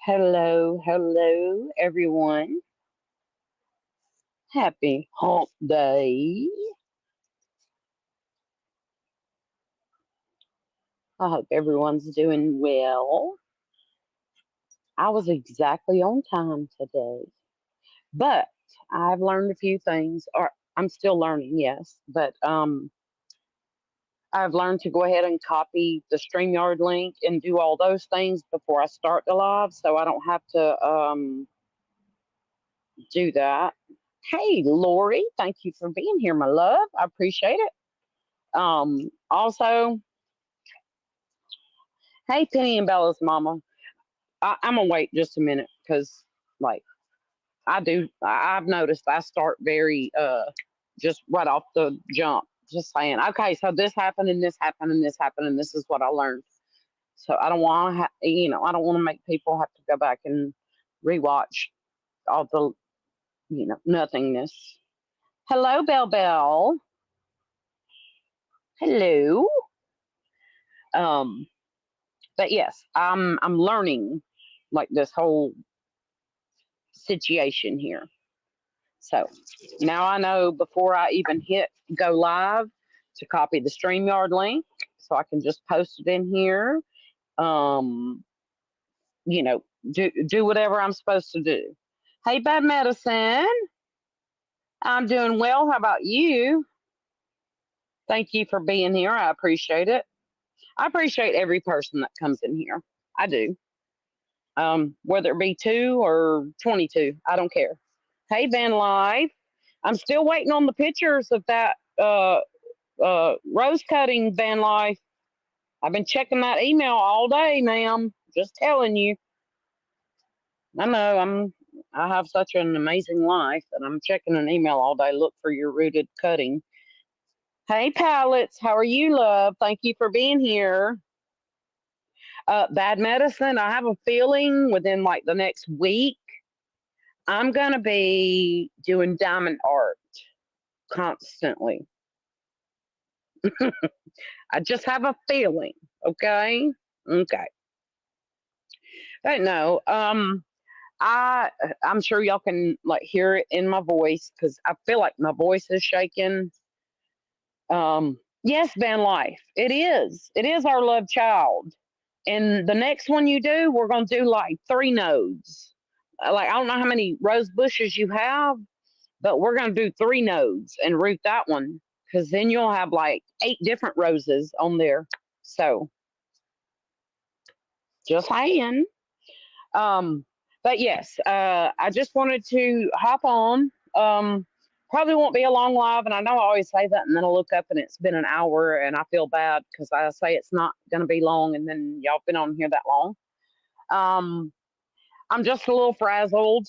Hello, hello, everyone. Happy Hump Day. I hope everyone's doing well. I was exactly on time today, but I've learned a few things, or I'm still learning, yes, but I've learned to go ahead and copy the StreamYard link and do all those things before I start the live so I don't have to do that. Hey, Lori, thank you for being here, my love. I appreciate it. Also, hey, Penny and Bella's mama. I'm gonna wait just a minute because, like, I've noticed I start very just right off the jump, just saying, okay, so this happened and this happened and this happened and this is what I learned. So I don't want to, I don't want to make people have to go back and rewatch all the, nothingness. Hello, Bell Bell. Hello. Um, but yes, I'm learning like this whole situation here. So now I know before I even hit go live to copy the StreamYard link so I can just post it in here. Um, do whatever I'm supposed to do. Hey, Bad Medicine. I'm doing well. How about you? Thank you for being here. I appreciate it. I appreciate every person that comes in here. I do. Whether it be 2 or 22, I don't care. Hey, Van Life. I'm still waiting on the pictures of that rose cutting, Van Life. I've been checking that email all day, ma'am. Just telling you. I know I have such an amazing life that I'm checking an email all day. Look for your rooted cutting. Hey, pallets, how are you, love? Thank you for being here. Bad medicine. I have a feeling within like the next week, I'm gonna be doing diamond art constantly. I just have a feeling. Okay. Okay. But no. I I'm sure y'all can like hear it in my voice because I feel like my voice is shaking. Yes, Van Life. It is. It is our love child. And the next one you do, we're gonna do like 3 nodes. Like I don't know how many rose bushes you have, but we're gonna do 3 nodes and root that one because then you'll have like 8 different roses on there. So just saying. Um, but yes, I just wanted to hop on. Probably won't be a long live, and I know I always say that, and then I look up and it's been an hour, and I feel bad because I say it's not going to be long, and then y'all been on here that long. Um, I'm just a little frazzled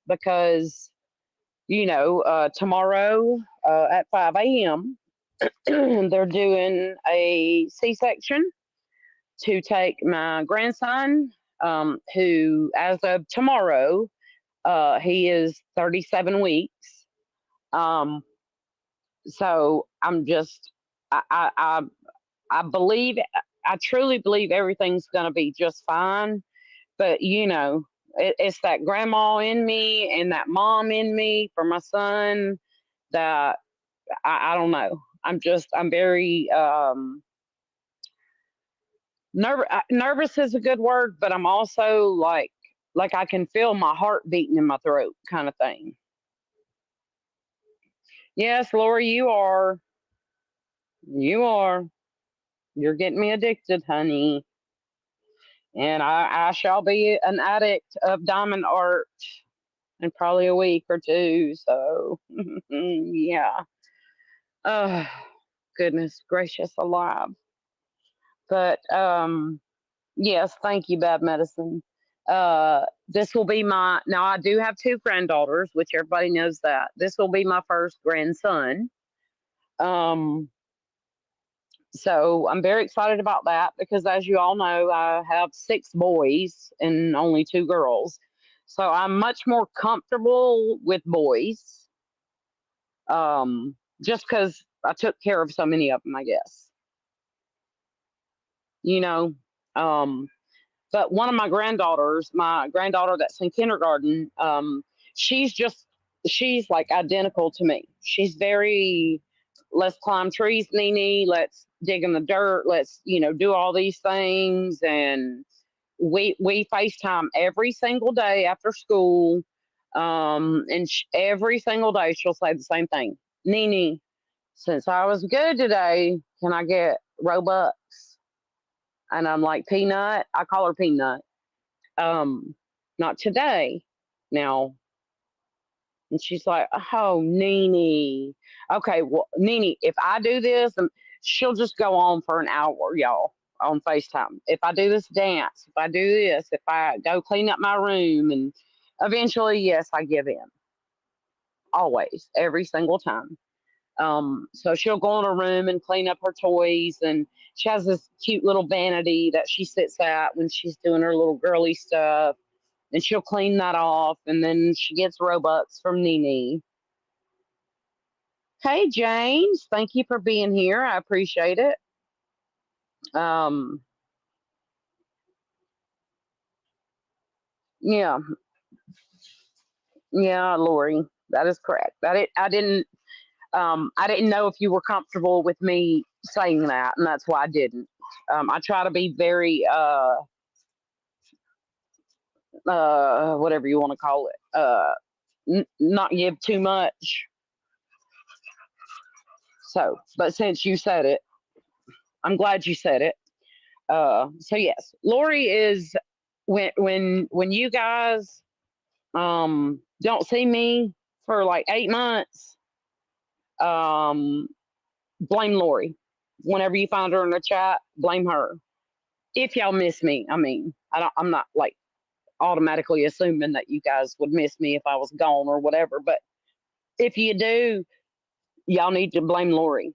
because tomorrow at 5 a.m. they're doing a C-section to take my grandson, who, as of tomorrow, he is 37 weeks. Um, so I'm just, I believe, I truly believe everything's going to be just fine. But it's that grandma in me and that mom in me for my son that I don't know. I'm very nervous is a good word, but I'm also like I can feel my heart beating in my throat, kind of thing. Yes, Laura, you are. You are. You're getting me addicted, honey. And I shall be an addict of diamond art in probably a week or two. So, yeah. Oh, goodness gracious alive. But, yes, thank you, Bad Medicine. This will be now I do have 2 granddaughters, which everybody knows that. This will be my first grandson. Um, So I'm very excited about that because, as you all know, I have 6 boys and only 2 girls. So I'm much more comfortable with boys, just because I took care of so many of them, I guess. You know, um, But one of my granddaughter that's in kindergarten, she's like identical to me. She's very, let's climb trees, Nene. Let's dig in the dirt. Let's, do all these things. And we FaceTime every single day after school. And every single day she'll say the same thing. Nene, since I was good today, can I get Robux? And I'm like, Peanut. I call her Peanut. Um, Not today. Now, and she's like, oh, Nene. Okay, well, Nene, if I do this, she'll just go on for an hour, y'all, on FaceTime. If I do this dance, if I do this, if I go clean up my room, and eventually, yes, I give in. Always, every single time. So she'll go in her room and clean up her toys, and she has this cute little vanity that she sits at when she's doing her little girly stuff, and she'll clean that off, and then she gets Robux from Nene. Hey, James, thank you for being here. I appreciate it. Um, yeah, yeah, Lori, that is correct. I didn't know if you were comfortable with me saying that, and that's why I didn't. I try to be very, whatever you want to call it, not give too much. So, but since you said it, I'm glad you said it. So yes, Lori is when you guys don't see me for like 8 months, um, blame Lori. Whenever you find her in the chat, blame her. If y'all miss me, I mean, I'm not like automatically assuming that you guys would miss me if I was gone or whatever, but if you do, y'all need to blame Lori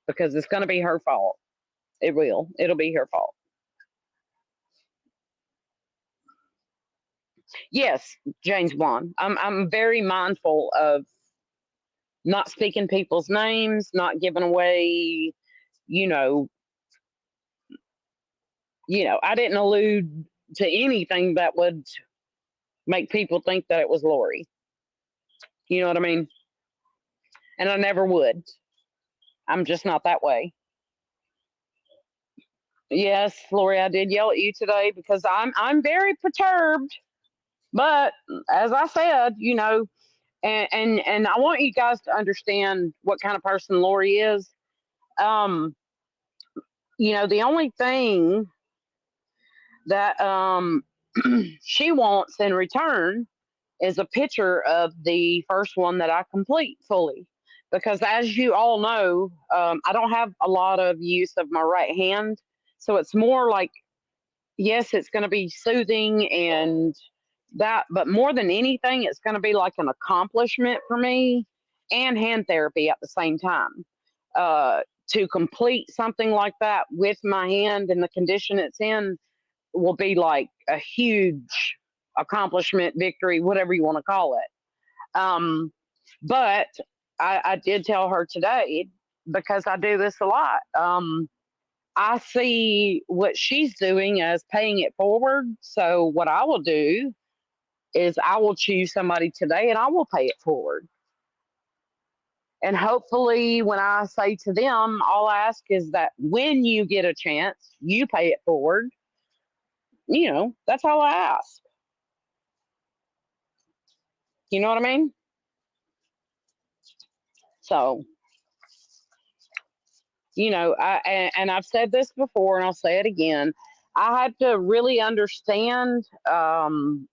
because it's going to be her fault. It will. It'll be her fault. Yes, James Bond. I'm very mindful of not speaking people's names, not giving away, you know, I didn't allude to anything that would make people think that it was Lori. You know what I mean? And I never would. I'm just not that way. Yes, Lori, I did yell at you today because I'm very perturbed. But as I said, and I want you guys to understand what kind of person Lori is. Um, the only thing that she wants in return is a picture of the first one that I complete fully. Because as you all know, I don't have a lot of use of my right hand. So it's more like, yes, it's going to be soothing and that, but more than anything, it's going to be like an accomplishment for me and hand therapy at the same time. To complete something like that with my hand in the condition it's in will be like a huge accomplishment, victory, whatever you want to call it. But I did tell her today because I do this a lot. I see what she's doing as paying it forward. So what I will do is I will choose somebody today and I will pay it forward. And hopefully, when I say to them, all I ask is that when you get a chance, you pay it forward. That's all I ask. You know what I mean? So, and I've said this before and I'll say it again. I had to really understand, and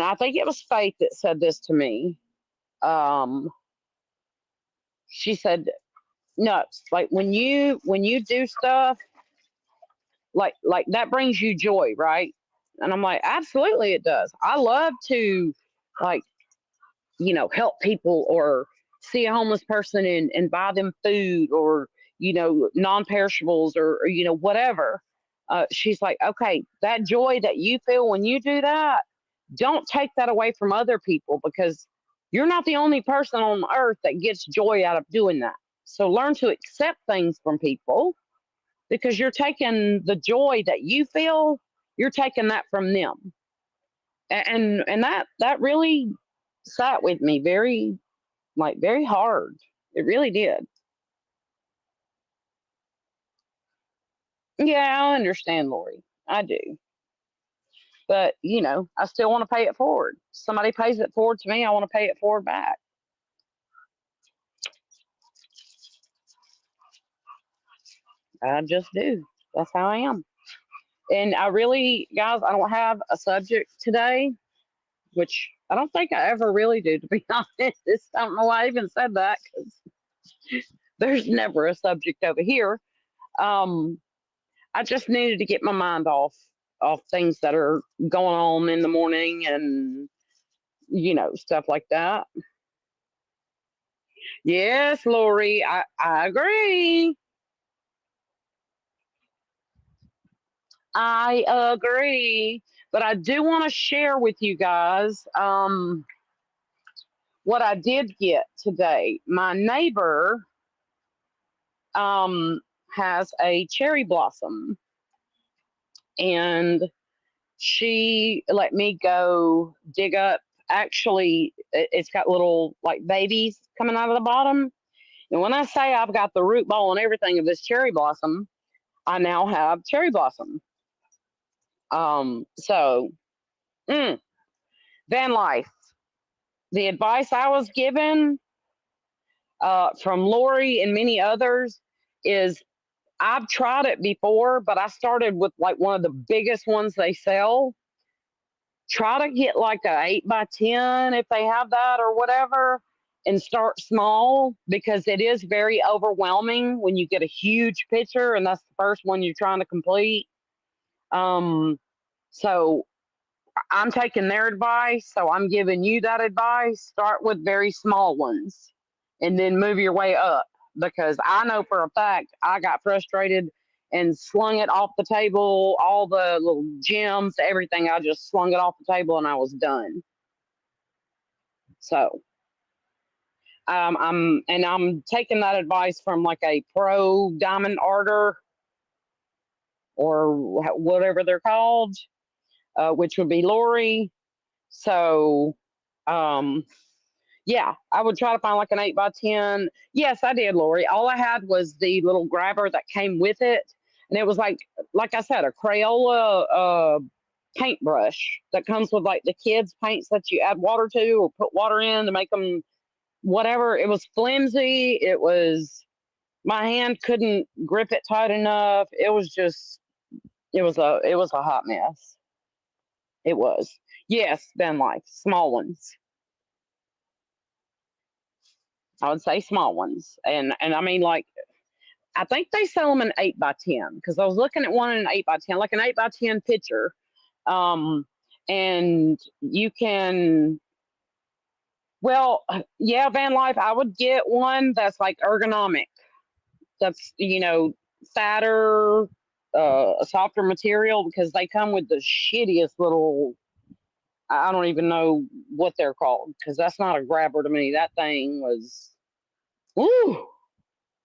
I think it was Faith that said this to me. She said, "No, like when you do stuff like that brings you joy, right?" And I'm like, "Absolutely, it does. I love to like help people or see a homeless person and buy them food or non-perishables or whatever." She's like, "Okay, that joy that you feel when you do that, don't take that away from other people because you're not the only person on earth that gets joy out of doing that. So learn to accept things from people because you're taking the joy that you feel, you're taking that from them. And that really sat with me very, like, very hard. It really did. Yeah, I understand, Lori. I do. But, I still want to pay it forward. Somebody pays it forward to me, I want to pay it forward back. I just do. That's how I am. And I really, guys, I don't have a subject today, which I don't think I ever really do, to be honest. I don't know why I even said that, because there's never a subject over here. Um, I just needed to get my mind off things that are going on in the morning, and stuff like that. Yes, Lori, I agree. I agree. But I do want to share with you guys what I did get today. My neighbor um, has a cherry blossom, and she let me go dig up. Actually, it's got little, like, babies coming out of the bottom. And when I say I've got the root ball and everything of this cherry blossom, I now have cherry blossom. So, mm, van life. The advice I was given from Lori and many others is, I've tried it before, but I started with, like, one of the biggest ones they sell. Try to get like a 8x10 if they have that or whatever, and start small, because it is very overwhelming when you get a huge picture and that's the first one you're trying to complete. So I'm taking their advice, so I'm giving you that advice. Start with very small ones and then move your way up, because I know for a fact I got frustrated and slung it off the table, all the little gems, everything. I just slung it off the table and I was done. So I'm taking that advice from, like, a pro diamond arter, or whatever they're called, which would be Lori. So, yeah, I would try to find like an 8x10. Yes, I did, Lori. All I had was the little grabber that came with it, and it was like I said, a Crayola paintbrush that comes with, like, the kids' paints that you add water to or put water in to make them whatever. It was flimsy. My hand couldn't grip it tight enough. It was a hot mess. It was. Yes, Ben Life, small ones. I would say small ones, and I mean, like, I think they sell them in 8x10, because I was looking at one in 8x10, like an 8x10 picture, and you can. Well, yeah, Van Life. I would get one that's like ergonomic. That's fatter, a softer material, because they come with the shittiest little. I don't even know what they're called, because that's not a grabber to me. That thing was, woo,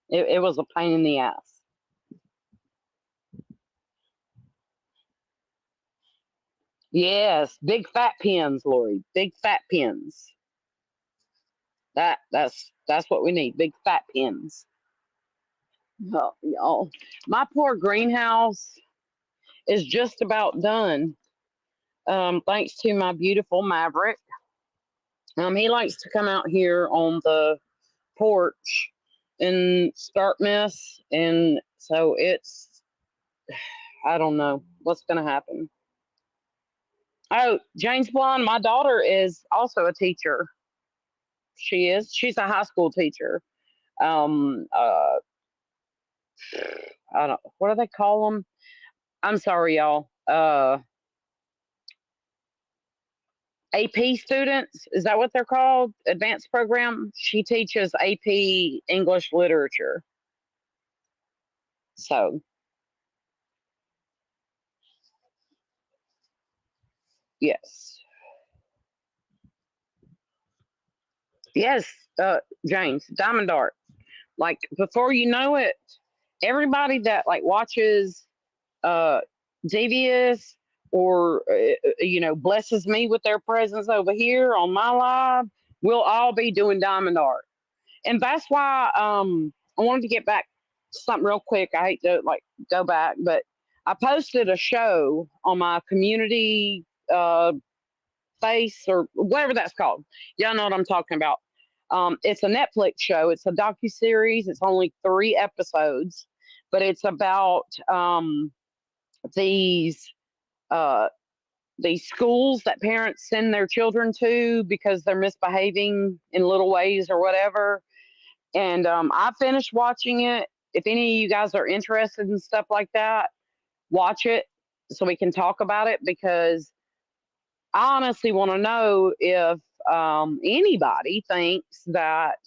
it was a pain in the ass. Yes, big fat pins, Lori. Big fat pins. That's what we need. Big fat pins. Oh, y'all, my poor greenhouse is just about done. Thanks to my beautiful Maverick. He likes to come out here on the porch and start mess, and so I don't know what's gonna happen. Oh, James Blonde, my daughter is also a teacher. She's a high school teacher. Um, uh, I don't. What do they call them? I'm sorry, y'all. AP students, is that what they're called? Advanced program. She teaches AP English literature. So yes, yes, James Diamond Art. Like, before you know it, everybody that like watches uh Devious or blesses me with their presence over here on my live, we'll all be doing diamond art. And that's why I wanted to get back to something real quick. I hate to like go back, but I posted a show on my community face or whatever that's called. Y'all know what I'm talking about. It's a Netflix show. It's a docu series. It's only 3 episodes, but it's about these uh, these schools that parents send their children to because they're misbehaving in little ways or whatever. And I finished watching it. If any of you guys are interested in stuff like that, watch it so we can talk about it because I honestly want to know if anybody thinks that,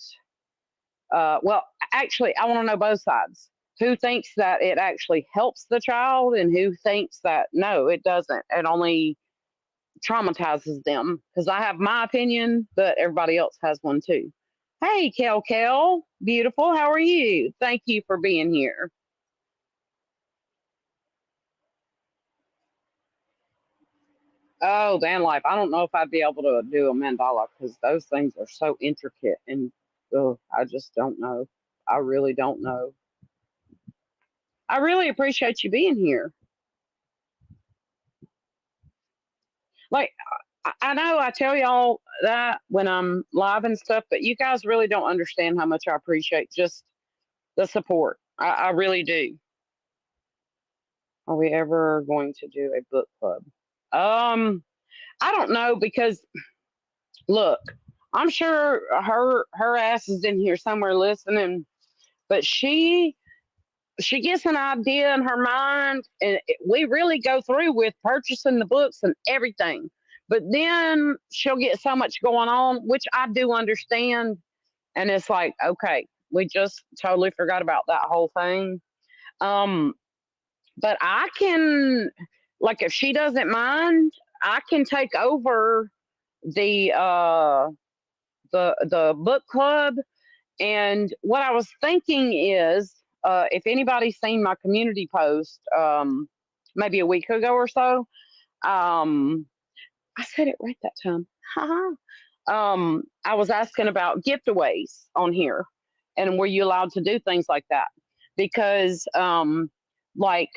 well, actually, I want to know both sides. Who thinks that it actually helps the child and who thinks that no, it doesn't. It only traumatizes them. Because I have my opinion, but everybody else has one too. Hey, Kel, beautiful. How are you? Thank you for being here. Oh, van life. I don't know if I'd be able to do a mandala because those things are so intricate and I just don't know. I really don't know. I really appreciate you being here. Like, I know I tell y'all that when I'm live and stuff, but you guys really don't understand how much I appreciate just the support. I really do. Are we ever going to do a book club? Um, I don't know because look, I'm sure her ass is in here somewhere listening, but she gets an idea in her mind, and we really go through with purchasing the books and everything. But then she'll get so much going on, which I do understand, and it's like, okay, we just totally forgot about that whole thing. Um, but I can, like, if she doesn't mind, I can take over the uh the book club. And what I was thinking is, if anybody's seen my community post, maybe a week ago or so, um, I said it right that time. Haha. I was asking about giveaways on here, and were you allowed to do things like that? Because, like,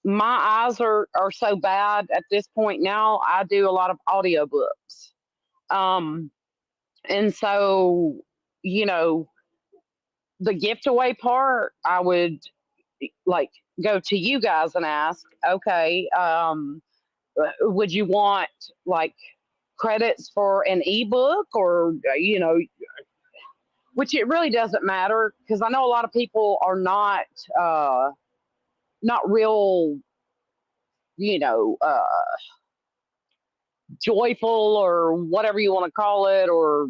my eyes are so bad at this point now. I do a lot of audiobooks, um, and so you know the gift away part, I would like go to you guys and ask, okay, would you want like credits for an ebook or, which it really doesn't matter because I know a lot of people are not real, you know, joyful or whatever you want to call it, or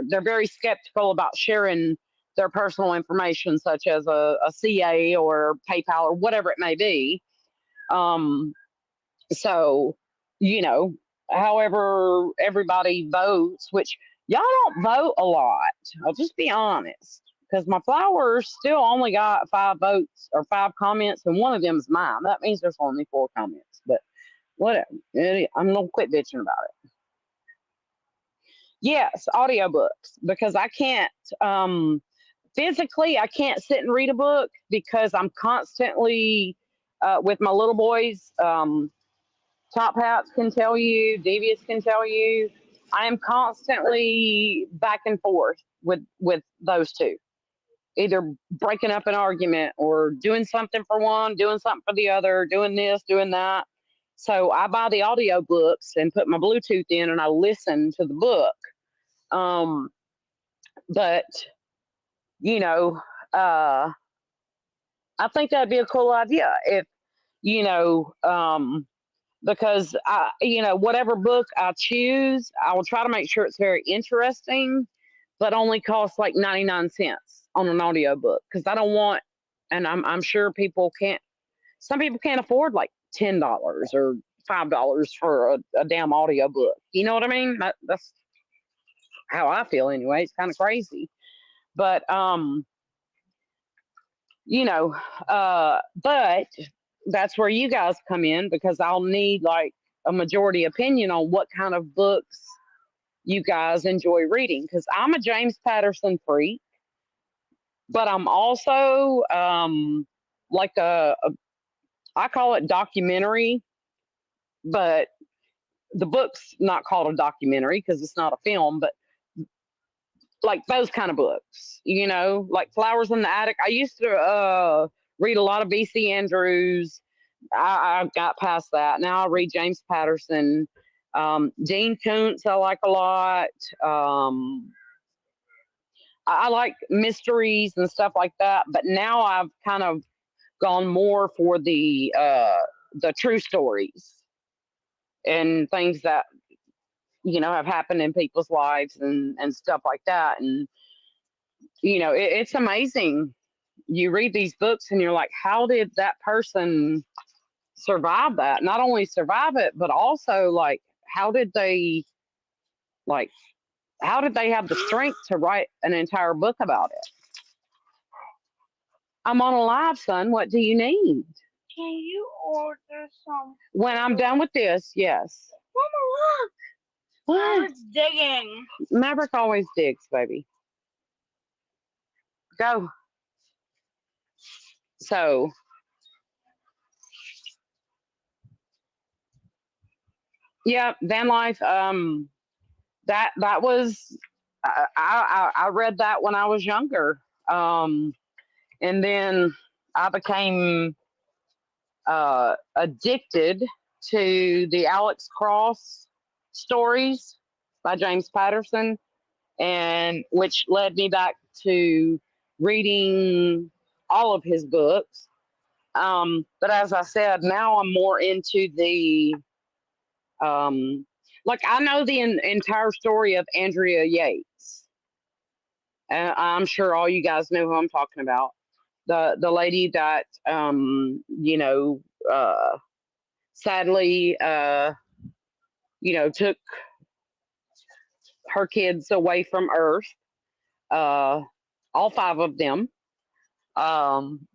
they're very skeptical about sharing their personal information, such as a CA or PayPal or whatever it may be. Um, so, you know, however everybody votes, which y'all don't vote a lot. I'll just be honest. Because my flowers still only got 5 votes or 5 comments, and one of them is mine. That means there's only 4 comments. But whatever. I'm going to quit bitching about it. Yes, audiobooks because I can't physically I can't sit and read a book because I'm constantly with my little boys. Top Hats can tell you, Devious can tell you. I am constantly back and forth with those two, either breaking up an argument or doing something for one, doing something for the other, doing this, doing that. So I buy the audio books and put my Bluetooth in and I listen to the book. Um, but you know, uh, I think that'd be a cool idea if you know, because whatever book I choose, I will try to make sure it's very interesting, but only costs like 99 cents on an audio book because I don't want, and I'm sure people can't. Some people can't afford like $10 or $5 for a damn audio book. You know what I mean? That's how I feel anyway. It's kind of crazy. But you know, but that's where you guys come in because I'll need like a majority opinion on what kind of books you guys enjoy reading because I'm a James Patterson freak, but I'm also like I call it documentary, but the book's not called a documentary because it's not a film, but like those kind of books, like Flowers in the Attic. I used to read a lot of B.C. Andrews. I got past that. Now I read James Patterson. Dean Koontz, I like a lot. I like mysteries and stuff like that, but now I've kind of gone more for the true stories and things that have happened in people's lives and stuff like that. And it's amazing. You read these books and you're like, how did that person survive that? Not only survive it, but also like, how did they like how did they have the strength to write an entire book about it? I'm on a live, son. What do you need? Can you order some? When I'm done with this, yes. Mama, look. What? It's digging. Maverick always digs, baby. Go. So, yeah, van life. That was I read that when I was younger, and then I became addicted to the Alex Cross stories by James Patterson, and which led me back to reading all of his books. But as I said, now I'm more into the like I know the entire story of Andrea Yates. I'm sure all you guys know who I'm talking about. The lady that sadly took her kids away from Earth, uh, all five of them,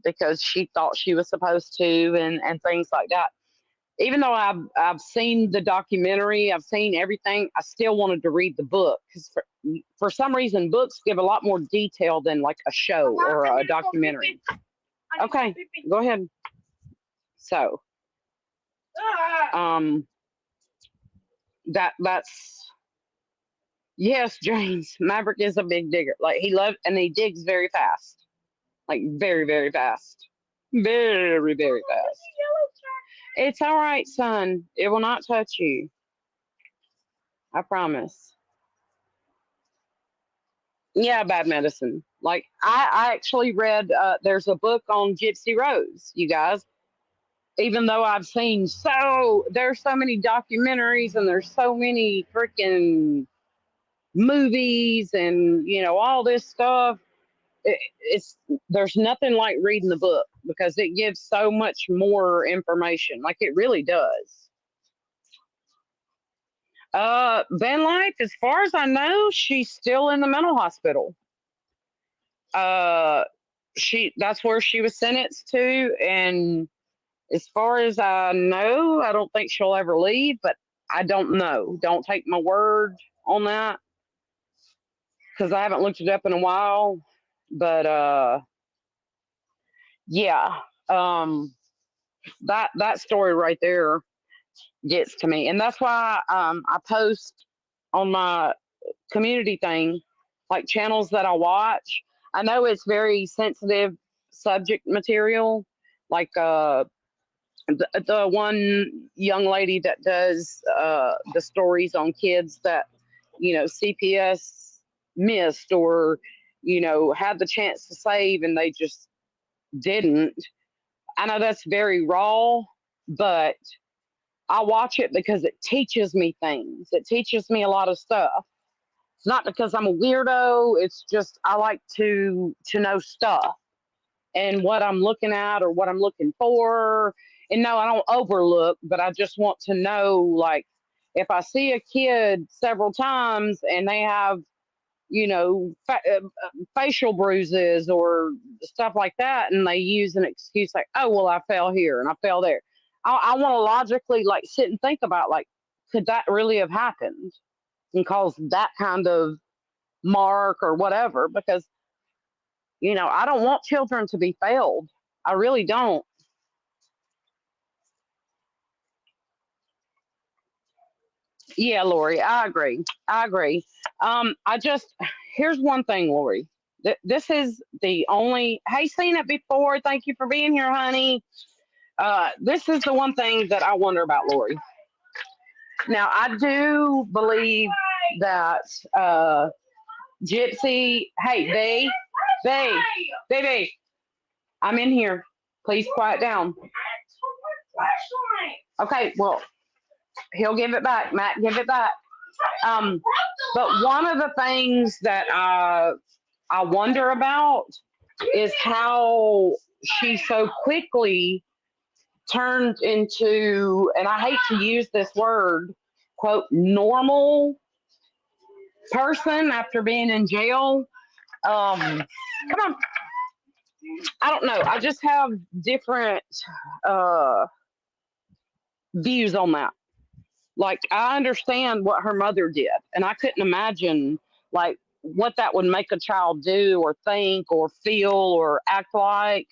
because she thought she was supposed to, and things like that. Even though I've seen the documentary, I've seen everything, I still wanted to read the book because for some reason books give a lot more detail than like a show Mama, or I a need to go documentary. pee-pee. Okay, go ahead. So, Ah. that's yes, James Maverick is a big digger. Like he loves and he digs very fast, like very very fast, very very fast. It's all right, son. It will not touch you. I promise. Yeah, bad medicine. Like I actually read. There's a book on Gypsy Rose. You guys, even though I've seen there's so many documentaries and there's so many freaking movies and all this stuff. It's there's nothing like reading the book because it gives so much more information. Like it really does. Van Life, as far as I know, she's still in the mental hospital. Uh, that's where she was sentenced to, and as far as I know, I don't think she'll ever leave. But I don't know. Don't take my word on that because I haven't looked it up in a while. But yeah, that story right there gets to me, and that's why I post on my community thing like channels that I watch. I know it's very sensitive subject material, like the one young lady that does the stories on kids that CPS missed or had the chance to save and they just didn't. I know that's very raw, but I watch it because it teaches me things. It teaches me a lot of stuff. It's not because I'm a weirdo. It's just I like to know stuff and what I'm looking at or what I'm looking for. And no, I don't overlook, but I just want to know, like, if I see a kid several times and they have facial bruises or stuff like that, and they use an excuse like, "Oh, well, I fell here and I fell there." I want to logically like sit and think about like, could that really have happened and caused that kind of mark or whatever? Because I don't want children to be failed. I really don't. Yeah, Lori, I agree. I agree. I just Here's one thing, Lori. This is the only. Hey, seen it before. Thank you for being here, honey. This is the one thing that I wonder about, Lori. Now, I do believe that Gypsy. Hey, baby, I'm in here. Please quiet down. Okay, well, he'll give it back. Matt, give it back. Um, but one of the things that I wonder about is how she so quickly turned into, and I hate to use this word, quote, normal person after being in jail. Come on. I don't know. I just have different uh, views on that. Like, I understand what her mother did, and I couldn't imagine like what that would make a child do or think or feel or act like.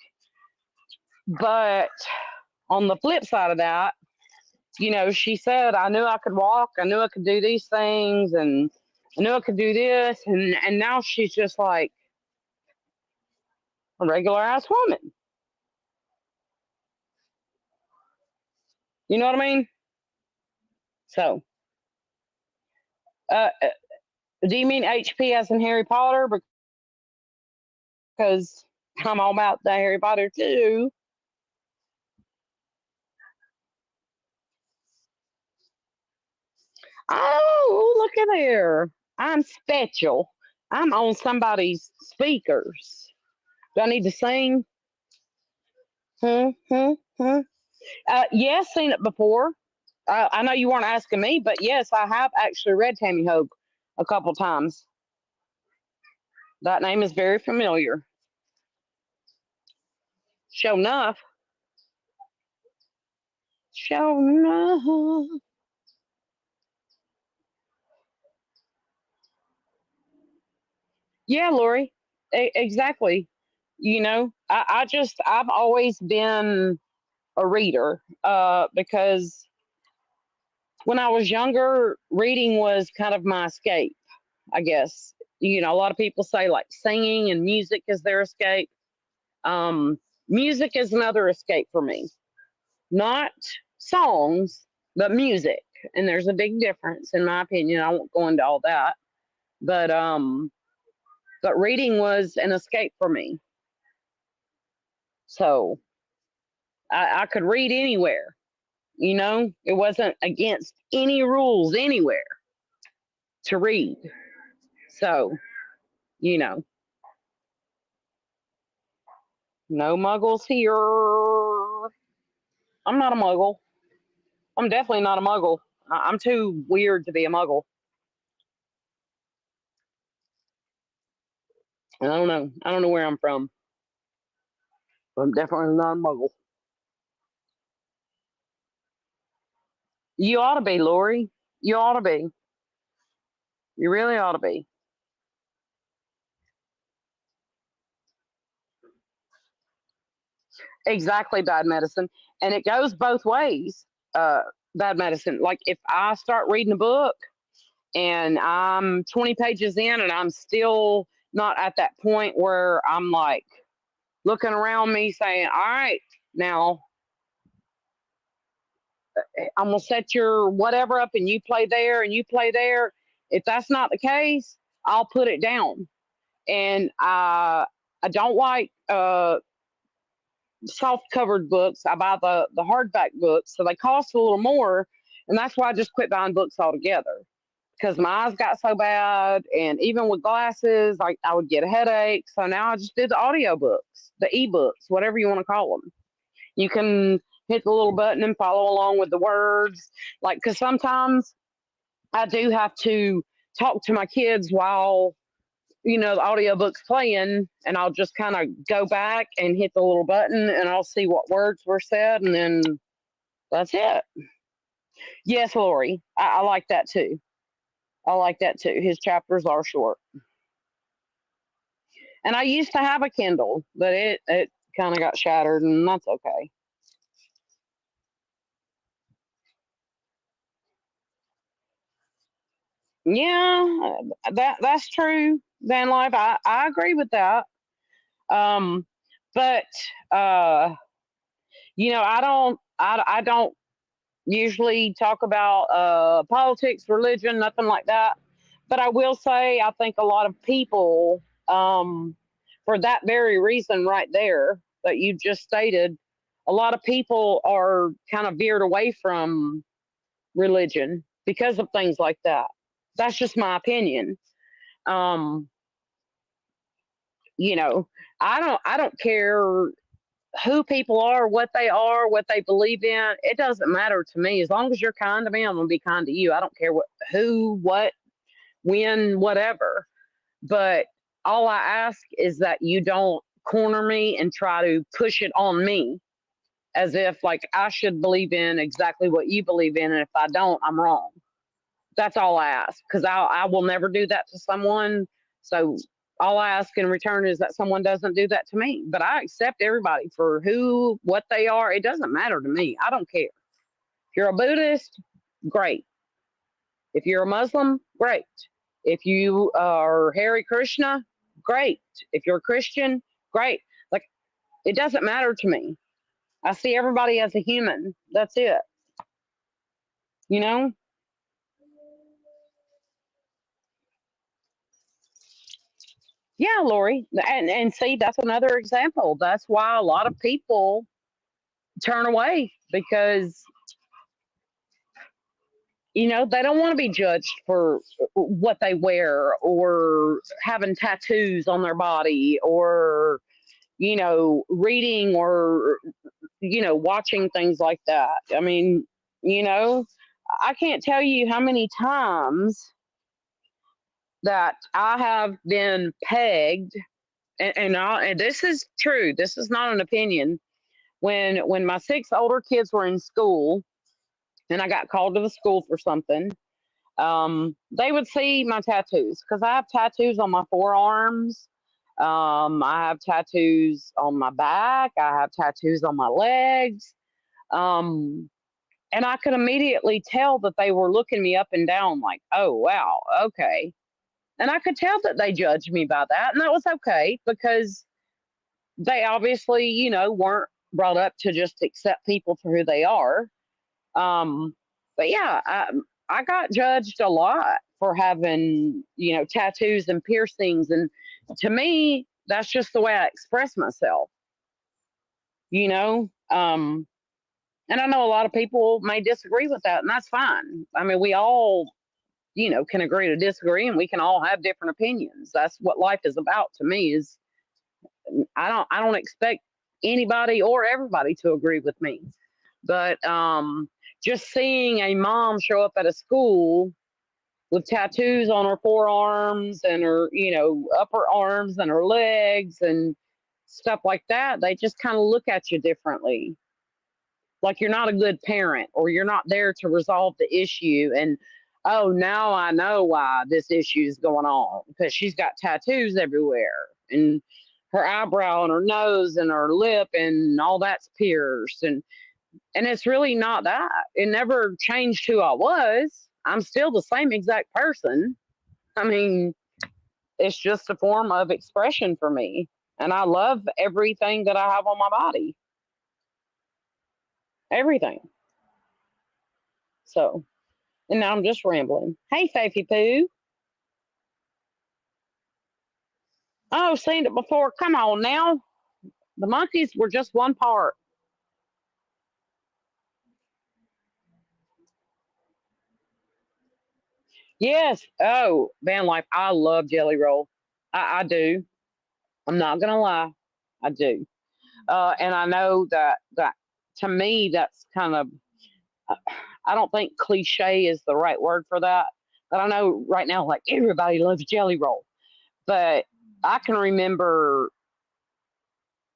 But on the flip side of that, she said, I knew I could walk, I knew I could do these things, and I knew I could do this, and now she's just like a regular ass woman. You know what I mean? So, uh, do you mean HP as in Harry Potter? Because I'm all about the Harry Potter too. Oh, look at there. I'm special. I'm on somebody's speakers. Do I need to sing? Hmm, hmm, hmm. Yes, seen it before. I know you weren't asking me, but yes, I have actually read Tammy Hope a couple times. That name is very familiar. Show enough. Show enough. Yeah, Lori. Exactly. I've always been a reader because when I was younger, reading was kind of my escape, I guess. A lot of people say like singing and music is their escape. Um, Music is another escape for me. Not songs, but music. And there's a big difference, in my opinion. I won't go into all that. But reading was an escape for me. So I could read anywhere. It wasn't against any rules anywhere to read. So, you know, no muggles here. I'm not a muggle. I'm definitely not a muggle. I'm too weird to be a muggle. And I don't know. I don't know where I'm from. But I'm definitely not a muggle. You ought to be, Lori. You ought to be. You really ought to be. Exactly, bad medicine. And it goes both ways. Uh, Bad medicine. Like if I start reading a book and I'm 20 pages in and I'm still not at that point where I'm like looking around me saying, all right, now I'm going to set your whatever up and you play there and you play there. If that's not the case, I'll put it down. And I don't like soft covered books. I buy the hardback books, so they cost a little more, and that's why I just quit buying books altogether because my eyes got so bad, and even with glasses, like I would get a headache. So now I just did the audio books, the ebooks, whatever you want to call them. You can hit the little button and follow along with the words, like because sometimes I do have to talk to my kids while the audiobook's playing, and I'll just kind of go back and hit the little button, and I'll see what words were said, and then that's it. Yes, Lori, I like that too. I like that too. His chapters are short. And I used to have a Kindle, but it kind of got shattered, and that's okay. Yeah, that's true. Van Life, I agree with that. Um, but I don't usually talk about politics, religion, nothing like that. But I will say I think a lot of people, for that very reason right there that you just stated, a lot of people are kind of veered away from religion because of things like that. That's just my opinion. Um, you know, I don't care who people are, what they believe in. It doesn't matter to me. As long as you're kind to me, I'm gonna be kind to you. I don't care what, when, whatever. But all I ask is that you don't corner me and try to push it on me as if like I should believe in exactly what you believe in, and if I don't, I'm wrong. That's all I ask, because I will never do that to someone. So all I ask in return is that someone doesn't do that to me. But I accept everybody for what they are. It doesn't matter to me. I don't care. If you're a Buddhist, great. If you're a Muslim, great. If you are Hare Krishna, great. If you're a Christian, great. Like, it doesn't matter to me. I see everybody as a human. That's it. You know? Yeah, Lori. And see, that's another example. That's why a lot of people turn away, because they don't want to be judged for what they wear, or having tattoos on their body, or reading, or watching things like that. I mean, you know I can't tell you how many times that I have been pegged, and this is true, this is not an opinion. When my six older kids were in school and I got called to the school for something, they would see my tattoos, because I have tattoos on my forearms. I have tattoos on my back. I have tattoos on my legs. Um, and I could immediately tell that they were looking me up and down like, oh, wow, okay. And I could tell that they judged me by that. And that was okay, because they obviously, weren't brought up to just accept people for who they are. Um, but yeah, I got judged a lot for having, tattoos and piercings. And to me, that's just the way I express myself, you know? And I know a lot of people may disagree with that, and that's fine. I mean, we all, can agree to disagree, and we can all have different opinions. That's what life is about to me. Is I don't expect anybody or everybody to agree with me. But just seeing a mom show up at a school with tattoos on her forearms and her, upper arms and her legs and stuff like that, they just kind of look at you differently. Like you're not a good parent, or you're not there to resolve the issue. And oh, now I know why this issue is going on, because she's got tattoos everywhere, and her eyebrow and her nose and her lip and all that's pierced. And it's really not that. It never changed who I was. I'm still the same exact person. I mean, it's just a form of expression for me. And I love everything that I have on my body. Everything. So, and now I'm just rambling. Hey, Faithy Poo. Oh, seen it before. Come on now. The monkeys were just one part. Yes. Oh, Van Life. I love Jelly Roll. I do. I'm not gonna lie. I do. And I know that to me that's kind of, uh, I don't think cliche is the right word for that, but I know right now like everybody loves Jelly Roll. But I can remember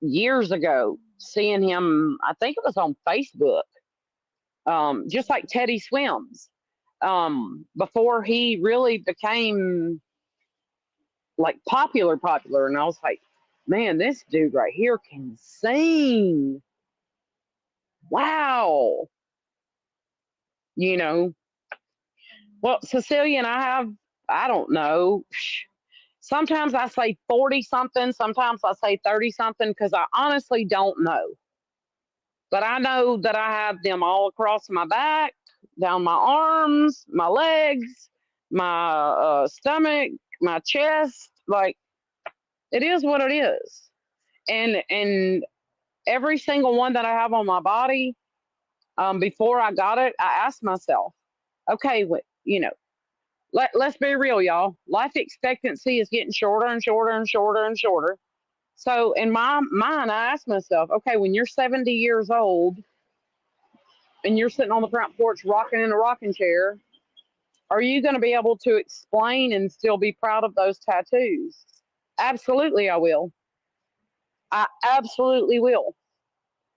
years ago seeing him, I think it was on Facebook, just like Teddy Swims, before he really became like popular. And I was like, man, this dude right here can sing. Wow. You know, well, Cecilia and I have, I don't know. Sometimes I say 40 something, sometimes I say 30 something because I honestly don't know. But I know that I have them all across my back, down my arms, my legs, my stomach, my chest. Like, it is what it is. And every single one that I have on my body, before I got it, I asked myself, okay, let's be real, y'all. Life expectancy is getting shorter and shorter and shorter and shorter. So in my mind, I asked myself, okay, when you're 70 years old and you're sitting on the front porch rocking in a rocking chair, are you going to be able to explain and still be proud of those tattoos? Absolutely, I will. I absolutely will.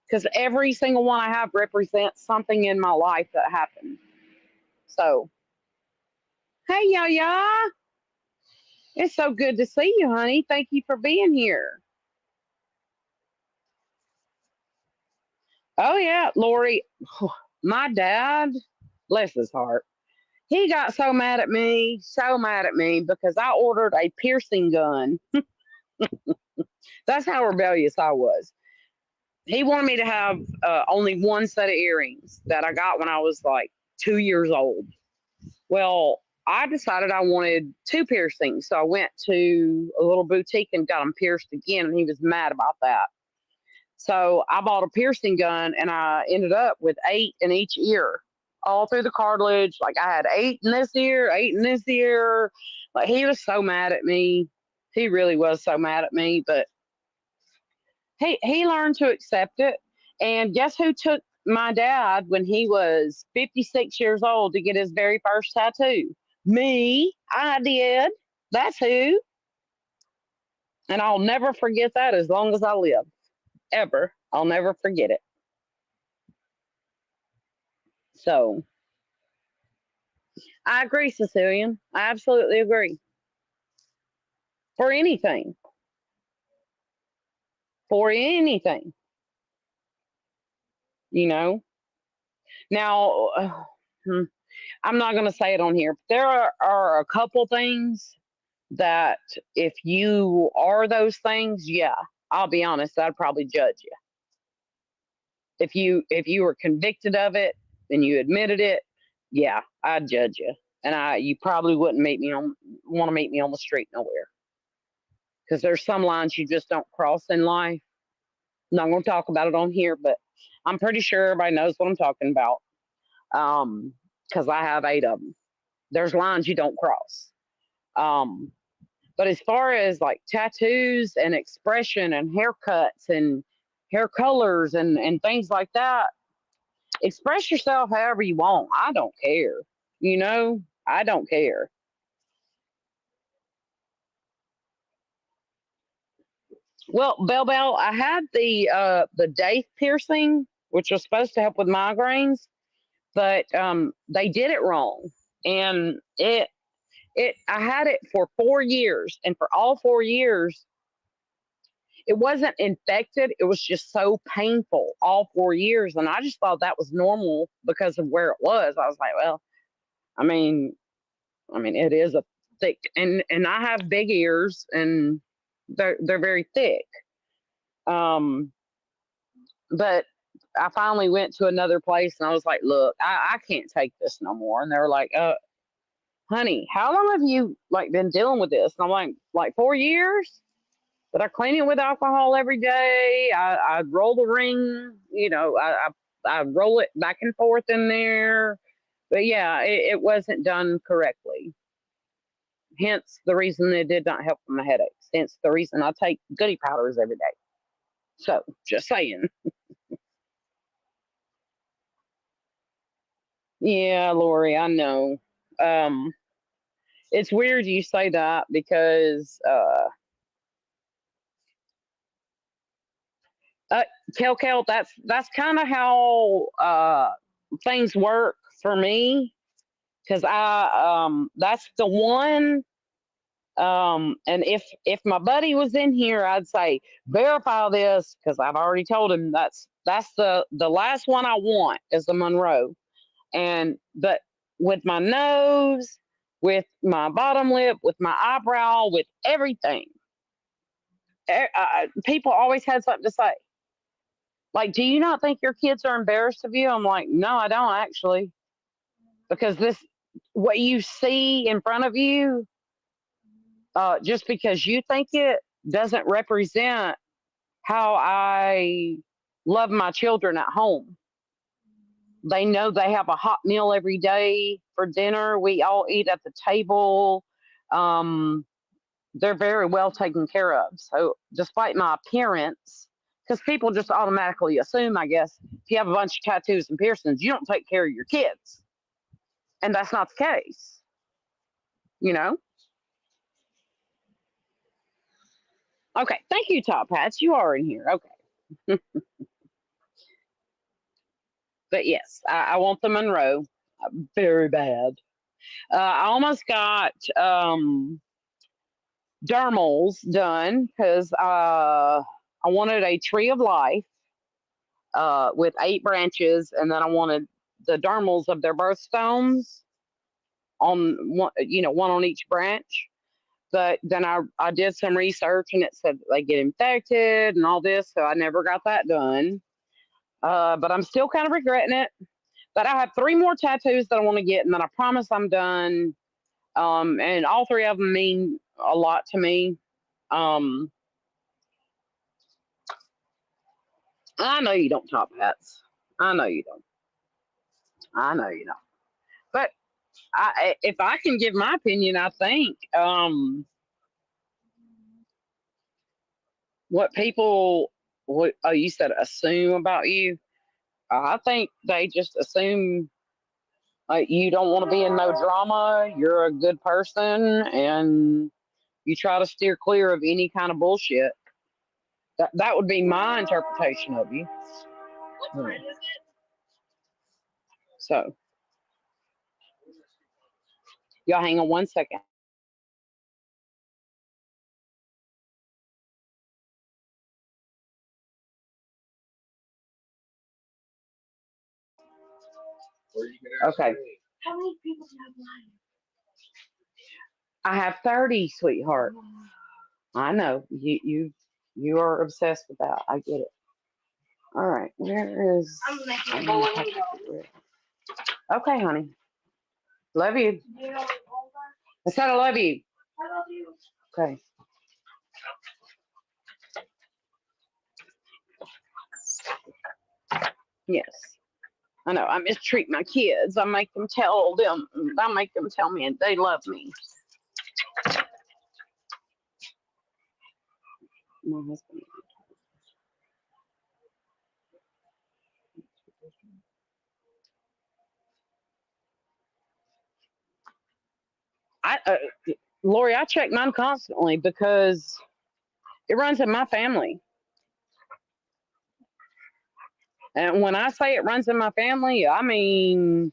Because every single one I have represents something in my life that happened. So, hey, Yaya. It's so good to see you, honey. Thank you for being here. Oh, yeah, Lori. My dad, bless his heart, he got so mad at me because I ordered a piercing gun. That's how rebellious I was. He wanted me to have only one set of earrings that I got when I was like 2 years old. Well, I decided I wanted two piercings. So I went to a little boutique and got them pierced again, and he was mad about that. So I bought a piercing gun and I ended up with 8 in each ear, all through the cartilage. Like I had 8 in this ear, 8 in this ear. Like he was so mad at me. He really was so mad at me, but he learned to accept it. And guess who took my dad when he was 56 years old to get his very first tattoo? Me. I did. That's who. And I'll never forget that as long as I live. Ever. I'll never forget it. So I agree, Cecilian. I absolutely agree. For anything. For anything. You know. Now, I'm not going to say it on here. But there are a couple things that if you are those things, yeah, I'll be honest, I'd probably judge you. If you were convicted of it and you admitted it, yeah, I'd judge you. And you probably wouldn't want to meet me on the street nowhere. Because there's some lines you just don't cross in life. I'm not going to talk about it on here, but I'm pretty sure everybody knows what I'm talking about. Because I have 8 of them. There's lines you don't cross. But as far as like tattoos and expression and haircuts and hair colors and things like that, express yourself however you want. I don't care. I don't care. Well, Bell, I had the Daith piercing, which was supposed to help with migraines, but they did it wrong, and it I had it for 4 years, and for all 4 years, it wasn't infected. It was just so painful all 4 years, and I just thought that was normal because of where it was. I was like, well, I mean, it is a thick, and I have big ears, and they're very thick. Um, but I finally went to another place, and I was like, look, I can't take this no more. And they were like, honey, how long have you like been dealing with this? And I'm like 4 years. But I clean it with alcohol every day. I roll the ring, I roll it back and forth in there. But yeah, it wasn't done correctly. Hence the reason it did not help with my headaches. Hence the reason I take goody powders every day. So just saying. Yeah, Lori, I know. Um, It's weird you say that because uh Kel, that's kind of how things work for me because that's the one. And if my buddy was in here, I'd say verify this because I've already told him that's the last one I want is the Monroe. And but with my nose, with my bottom lip, with my eyebrow, with everything, people always had something to say. Like, do you not think your kids are embarrassed of you? I'm like, no, I don't actually, because this what you see in front of you, just because you think it doesn't represent how I love my children at home. They know they have a hot meal every day for dinner. We all eat at the table. Um, they're very well taken care of. So, despite my appearance, because people just automatically assume, I guess, if you have a bunch of tattoos and piercings, you don't take care of your kids. And that's not the case, you know? Okay, thank you, Top Hats. You are in here. Okay. But yes, I want the Monroe very bad. I almost got dermals done because I wanted a tree of life with 8 branches, and then I wanted the dermals of their birthstones on one, one on each branch. But then I did some research and it said they get infected and all this, so I never got that done. But I'm still kind of regretting it. But I have 3 more tattoos that I want to get, and then I promise I'm done. And all 3 of them mean a lot to me. Um, I know you don't, Top Hats. I know you don't. I know you don't. But if I can give my opinion, I think what people, you said assume about you. I think they just assume you don't want to be in no drama. You're a good person, and you try to steer clear of any kind of bullshit. That would be my interpretation of you. So, y'all hang on 1 second. Okay. How many people have mine? I have 30, sweetheart. I know. You are obsessed with that. I get it. All right. Where is I'm making a bowling ball. Okay, honey. Love you. Do you know what balls are? I said I love you. I love you. Okay. Yes. I know. I mistreat my kids. I make them tell me they love me. My husband. Lori, I check mine constantly because it runs in my family. And when I say it runs in my family, I mean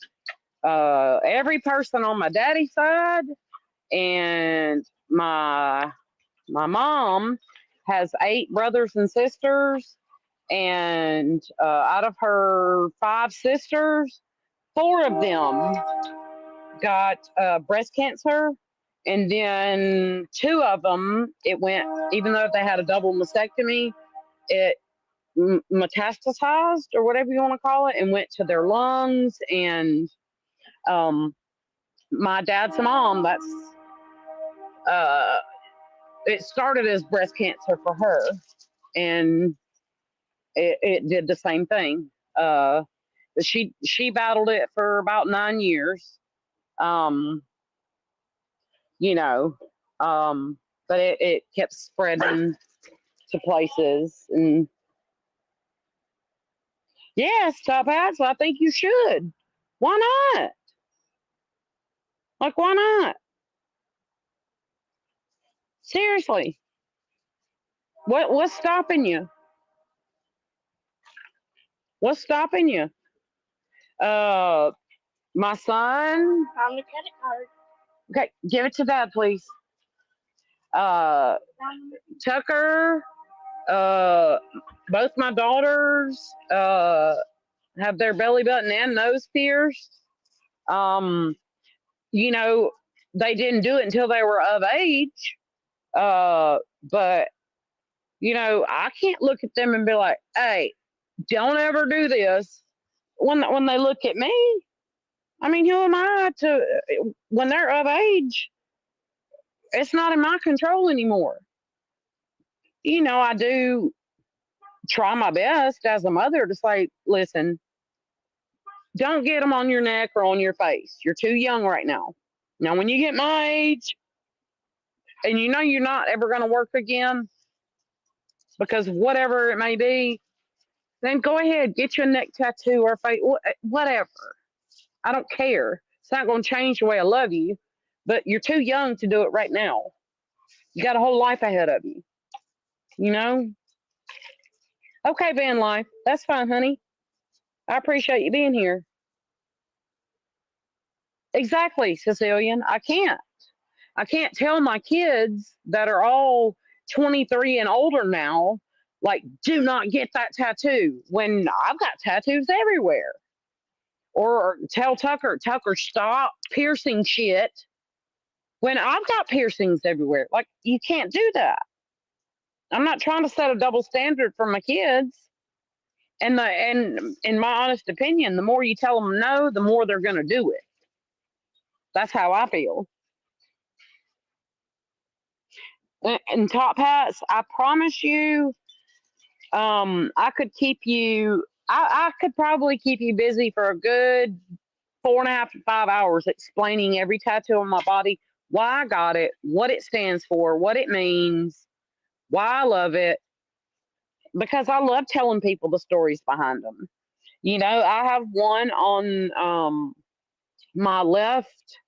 every person on my daddy's side, and my mom has 8 brothers and sisters, and out of her 5 sisters, 4 of them got breast cancer, and then 2 of them, it went, even though they had a double mastectomy, it metastasized or whatever you want to call it, and went to their lungs. And um, my dad's mom, uh, it started as breast cancer for her, and it did the same thing. She battled it for about 9 years. Um, you know, but it kept spreading to places. And yes, Top Hats, I think you should. Why not? Like, why not? Seriously. What's stopping you? What's stopping you? Uh, my son. Found the credit card. Okay, give it to Dad, please. Uh, Tucker. Uh, both my daughters have their belly button and nose pierced. Um, you know, they didn't do it until they were of age. But I can't look at them and be like, "Hey, don't ever do this." When they look at me, I mean, who am I to? When they're of age, it's not in my control anymore. I do try my best as a mother to say, "Listen, don't get them on your neck or on your face. You're too young right now. Now, when you get my age, and you're not ever going to work again because whatever it may be, then go ahead, get you a neck tattoo or face, whatever. I don't care. It's not going to change the way I love you, but you're too young to do it right now. You got a whole life ahead of you, you know? Okay, van life. That's fine, honey. I appreciate you being here. Exactly, Cecilian. I can't. I can't tell my kids that are all 23 and older now, like, do not get that tattoo when I've got tattoos everywhere. Or tell Tucker, stop piercing shit when I've got piercings everywhere. Like, you can't do that. I'm not trying to set a double standard for my kids. And in my honest opinion, the more you tell them no, the more they're going to do it. That's how I feel. And top hats, I promise you, I could keep you. I could probably keep you busy for a good 4.5 to 5 hours explaining every tattoo on my body, why I got it, what it stands for, what it means, why I love it, because I love telling people the stories behind them. I have one on my left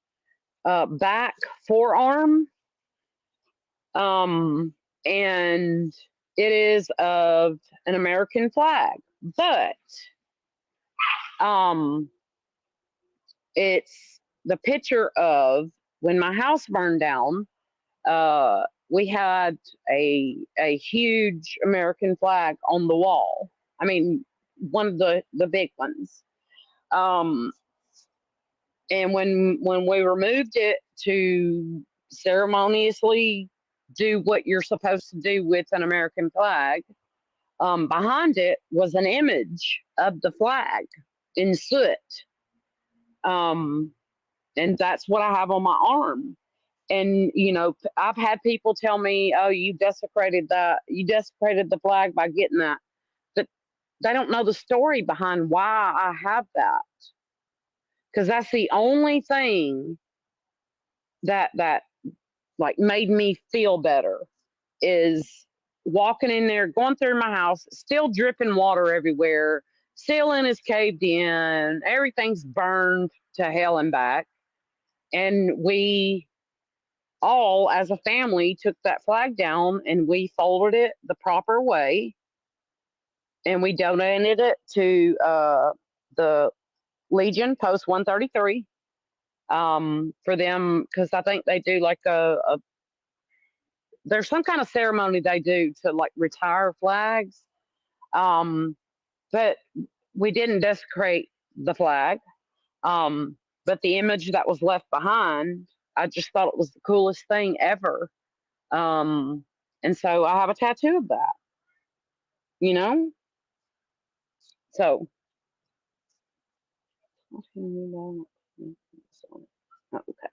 back forearm, and it is of an American flag, but um, it's the picture of when my house burned down. We had a huge American flag on the wall. I mean, one of the big ones. Um, and when we removed it to ceremoniously do what you're supposed to do with an American flag, behind it was an image of the flag in soot. Um, and that's what I have on my arm. And I've had people tell me, "Oh, you desecrated the flag by getting that," but they don't know the story behind why I have that. Because that's the only thing that like made me feel better is walking in there, going through my house, still dripping water everywhere, ceiling is caved in, everything's burned to hell and back, and we all as a family took that flag down and we folded it the proper way and we donated it to the Legion Post 133 for them, because I think they do like there's some kind of ceremony they do to like retire flags, but we didn't desecrate the flag, but the image that was left behind, I just thought it was the coolest thing ever. Um, and so I have a tattoo of that, you know? So, okay.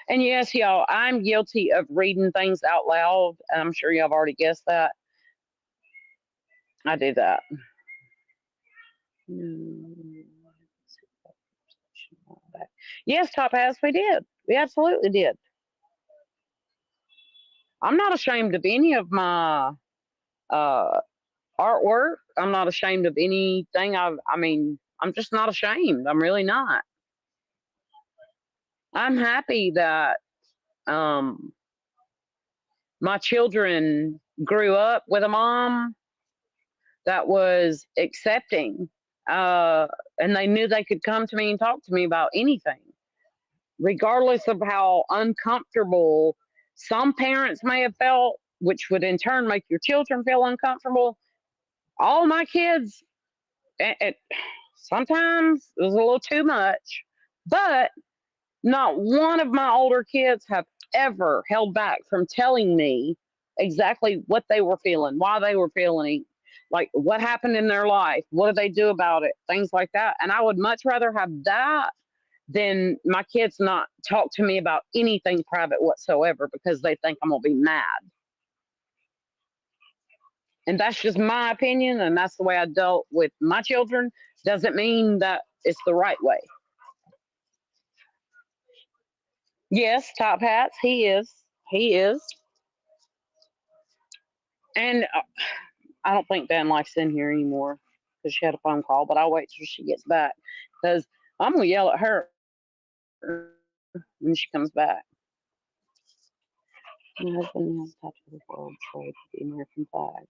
And yes, y'all, I'm guilty of reading things out loud. And I'm sure y'all have already guessed that. I do that. Yes, Top House, we did. We absolutely did. I'm not ashamed of any of my uh, artwork. I'm not ashamed of anything. I mean, I'm just not ashamed. I'm really not. I'm happy that um, my children grew up with a mom that was accepting, uh, and they knew they could come to me and talk to me about anything, regardless of how uncomfortable some parents may have felt, which would in turn make your children feel uncomfortable. All my kids, it sometimes it was a little too much, but not one of my older kids have ever held back from telling me exactly what they were feeling, why they were feeling it, like what happened in their life, what do they do about it, things like that. And I would much rather have that than my kids not talk to me about anything private whatsoever because they think I'm going to be mad. And that's just my opinion, and that's the way I dealt with my children. Doesn't mean that it's the right way. Yes, top hats, he is. He is. And I don't think Dan Life's in here anymore because she had a phone call, but I'll wait till she gets back because I'm going to yell at her when she comes back. My husband has touched the world trade with the American flag.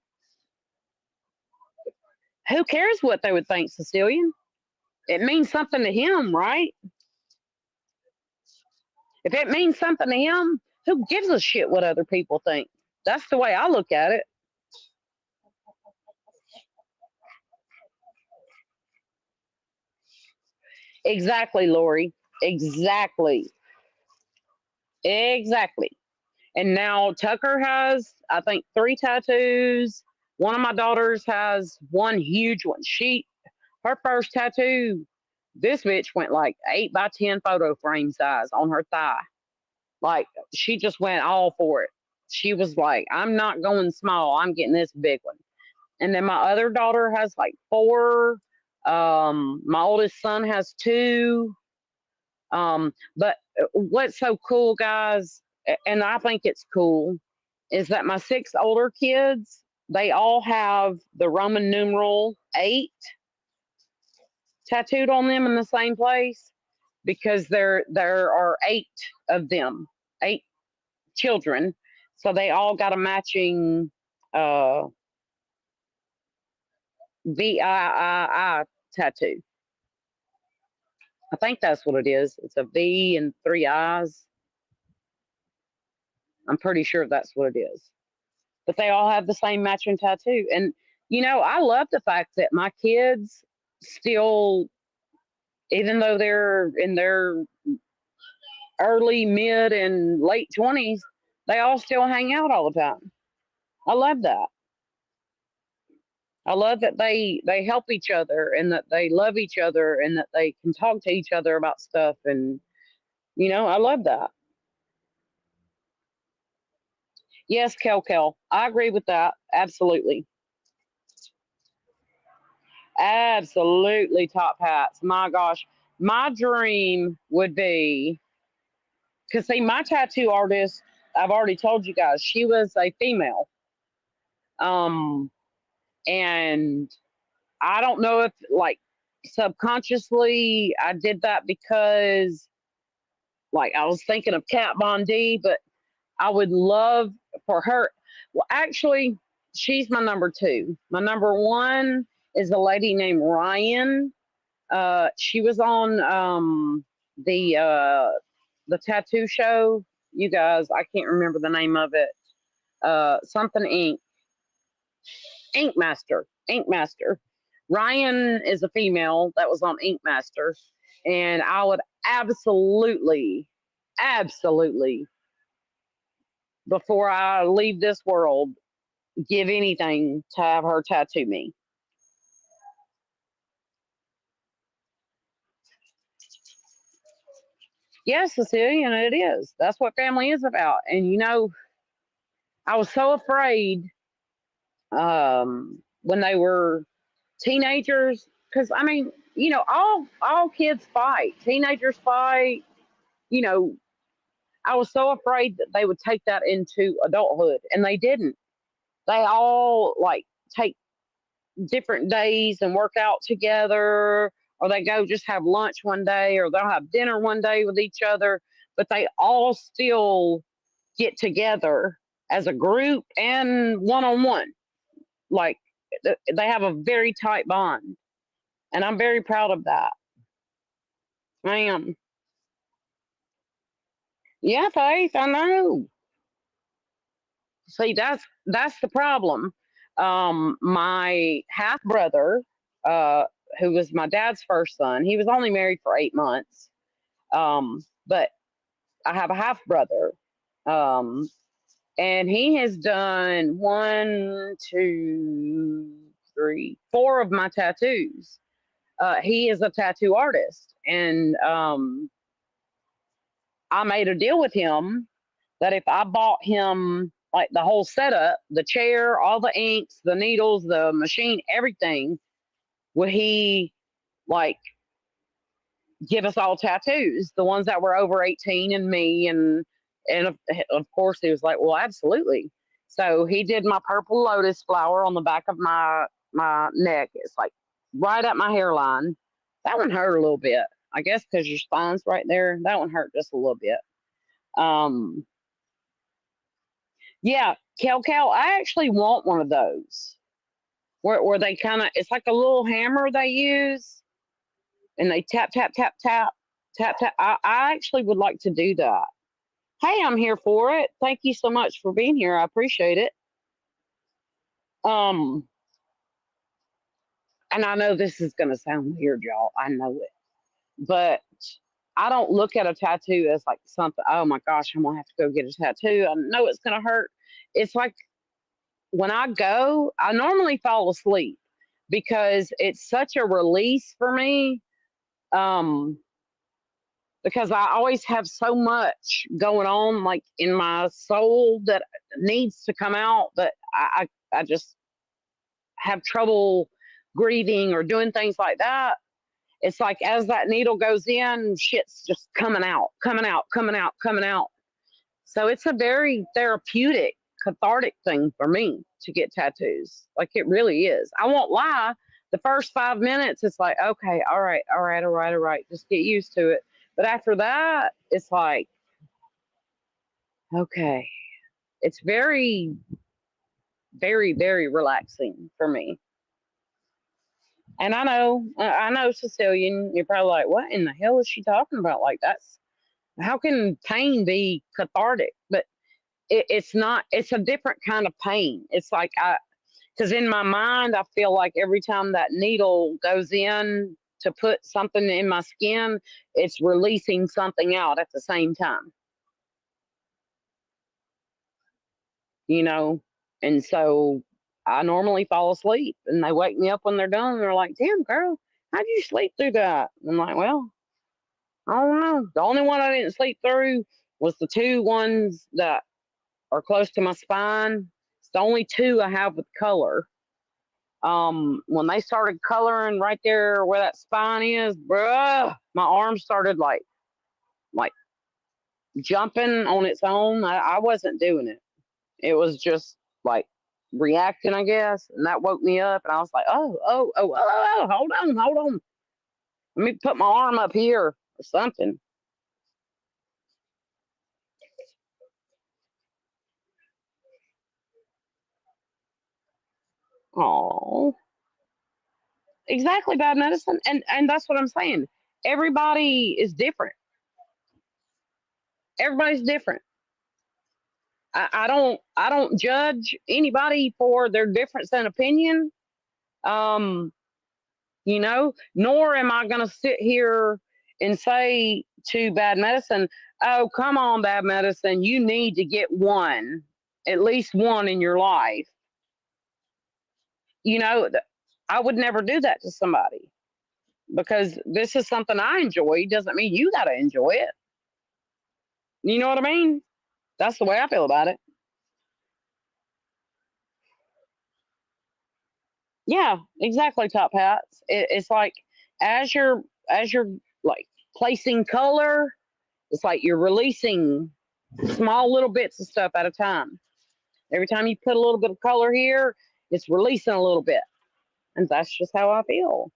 Who cares what they would think, Cecilian? It means something to him, right? If it means something to him, who gives a shit what other people think? That's the way I look at it. Exactly, Lori. Exactly. Exactly. And now Tucker has, I think, 3 tattoos. One of my daughters has one huge one. Her first tattoo, this bitch went like 8 by 10 photo frame size on her thigh. Like she just went all for it. She was like, I'm not going small. I'm getting this big one. And then my other daughter has like 4. My oldest son has 2. But what's so cool, guys, and I think it's cool, is that my 6 older kids, they all have the Roman numeral 8 tattooed on them in the same place because there are 8 of them, 8 children, so they all got a matching uh, VIII tattoo. I think that's what it is. It's a V and 3 I's. I'm pretty sure that's what it is. But they all have the same matching tattoo. And, I love the fact that my kids still, even though they're in their early, mid, and late 20s, they all still hang out all the time. I love that. I love that they help each other and that they love each other and that they can talk to each other about stuff. And, I love that. Yes, Kel, I agree with that. Absolutely. Absolutely, top hats. My gosh. My dream would be, because see, my tattoo artist, I've already told you guys, she was a female. Um, and I don't know if, like, subconsciously I did that because, like, I was thinking of Kat Von D, but I would love for her. Well, actually, she's my number 2. My number 1 is a lady named Ryan. She was on the tattoo show. You guys, I can't remember the name of it. Something Inc. Ink Master. Ink Master. Ryan is a female that was on Ink Master, and I would absolutely, absolutely, before I leave this world, give anything to have her tattoo me. Yes, Cecilia, and it is. That's what family is about. And I was so afraid when they were teenagers, because I mean, all kids fight. Teenagers fight. You know, I was so afraid that they would take that into adulthood, and they didn't. They all like take different days and work out together, or they go just have lunch one day, or they'll have dinner one day with each other, but they all still get together as a group and one-on-one. Like they have a very tight bond, and I'm very proud of that. I am. Yeah, Faith, I know. See, that's the problem. My half brother, uh, who was my dad's first son, he was only married for 8 months. But I have a half brother, um, and he has done one, two, three, four of my tattoos. He is a tattoo artist, and I made a deal with him that if I bought him like the whole setup, the chair, all the inks, the needles, the machine, everything, would he like give us all tattoos, the ones that were over 18 and me and of course he was like, well, absolutely. So he did my purple lotus flower on the back of my neck. It's like right at my hairline. That one hurt a little bit. I guess because your spine's right there. That one hurt just a little bit. Um, yeah, Kel Cal, I actually want one of those where they kind of, it's like a little hammer they use and they tap, tap, tap, tap, tap, tap. I actually would like to do that. Hey, I'm here for it. Thank you so much for being here. I appreciate it. Um, and I know this is going to sound weird, y'all. I know it. But I don't look at a tattoo as like something, oh my gosh, I'm going to have to go get a tattoo. I know it's going to hurt. It's like when I go, I normally fall asleep because it's such a release for me. Um, because I always have so much going on, like in my soul that needs to come out that I just have trouble breathing or doing things like that. It's like as that needle goes in, shit's just coming out, coming out, coming out, coming out. So it's a very therapeutic, cathartic thing for me to get tattoos. Like it really is. I won't lie. The first 5 minutes, it's like, okay, all right, all right, all right, all right. Just get used to it. But after that, it's like, okay. It's very, very, very relaxing for me. And I know, Cecilian, you're probably like, what in the hell is she talking about? Like, that's how can pain be cathartic? But it's not, it's a different kind of pain. It's like, because in my mind, I feel like every time that needle goes in to put something in my skin, it's releasing something out at the same time, you know? And so I normally fall asleep and they wake me up when they're done. And they're like, damn, girl, how'd you sleep through that? And I'm like, well, I don't know. The only one I didn't sleep through was the two ones that are close to my spine. It's the only two I have with color. When they started coloring right there where that spine is, bruh, my arm started like jumping on its own. I wasn't doing it. It was just like reacting, I guess, and that woke me up. And I was like, oh, hold on, hold on. Let me put my arm up here or something. Oh, exactly, bad medicine, and that's what I'm saying. Everybody is different. Everybody's different. I don't judge anybody for their difference in opinion. Um, nor am I going to sit here and say to bad medicine, oh, come on, bad medicine, you need to get one, at least one in your life. You know, I would never do that to somebody because this is something I enjoy. Doesn't mean you got to enjoy it. You know what I mean? That's the way I feel about it. Yeah, exactly. Top hats. It's like as you're like placing color, it's like you're releasing small little bits of stuff at a time. Every time you put a little bit of color here, it's releasing a little bit, and that's just how I feel.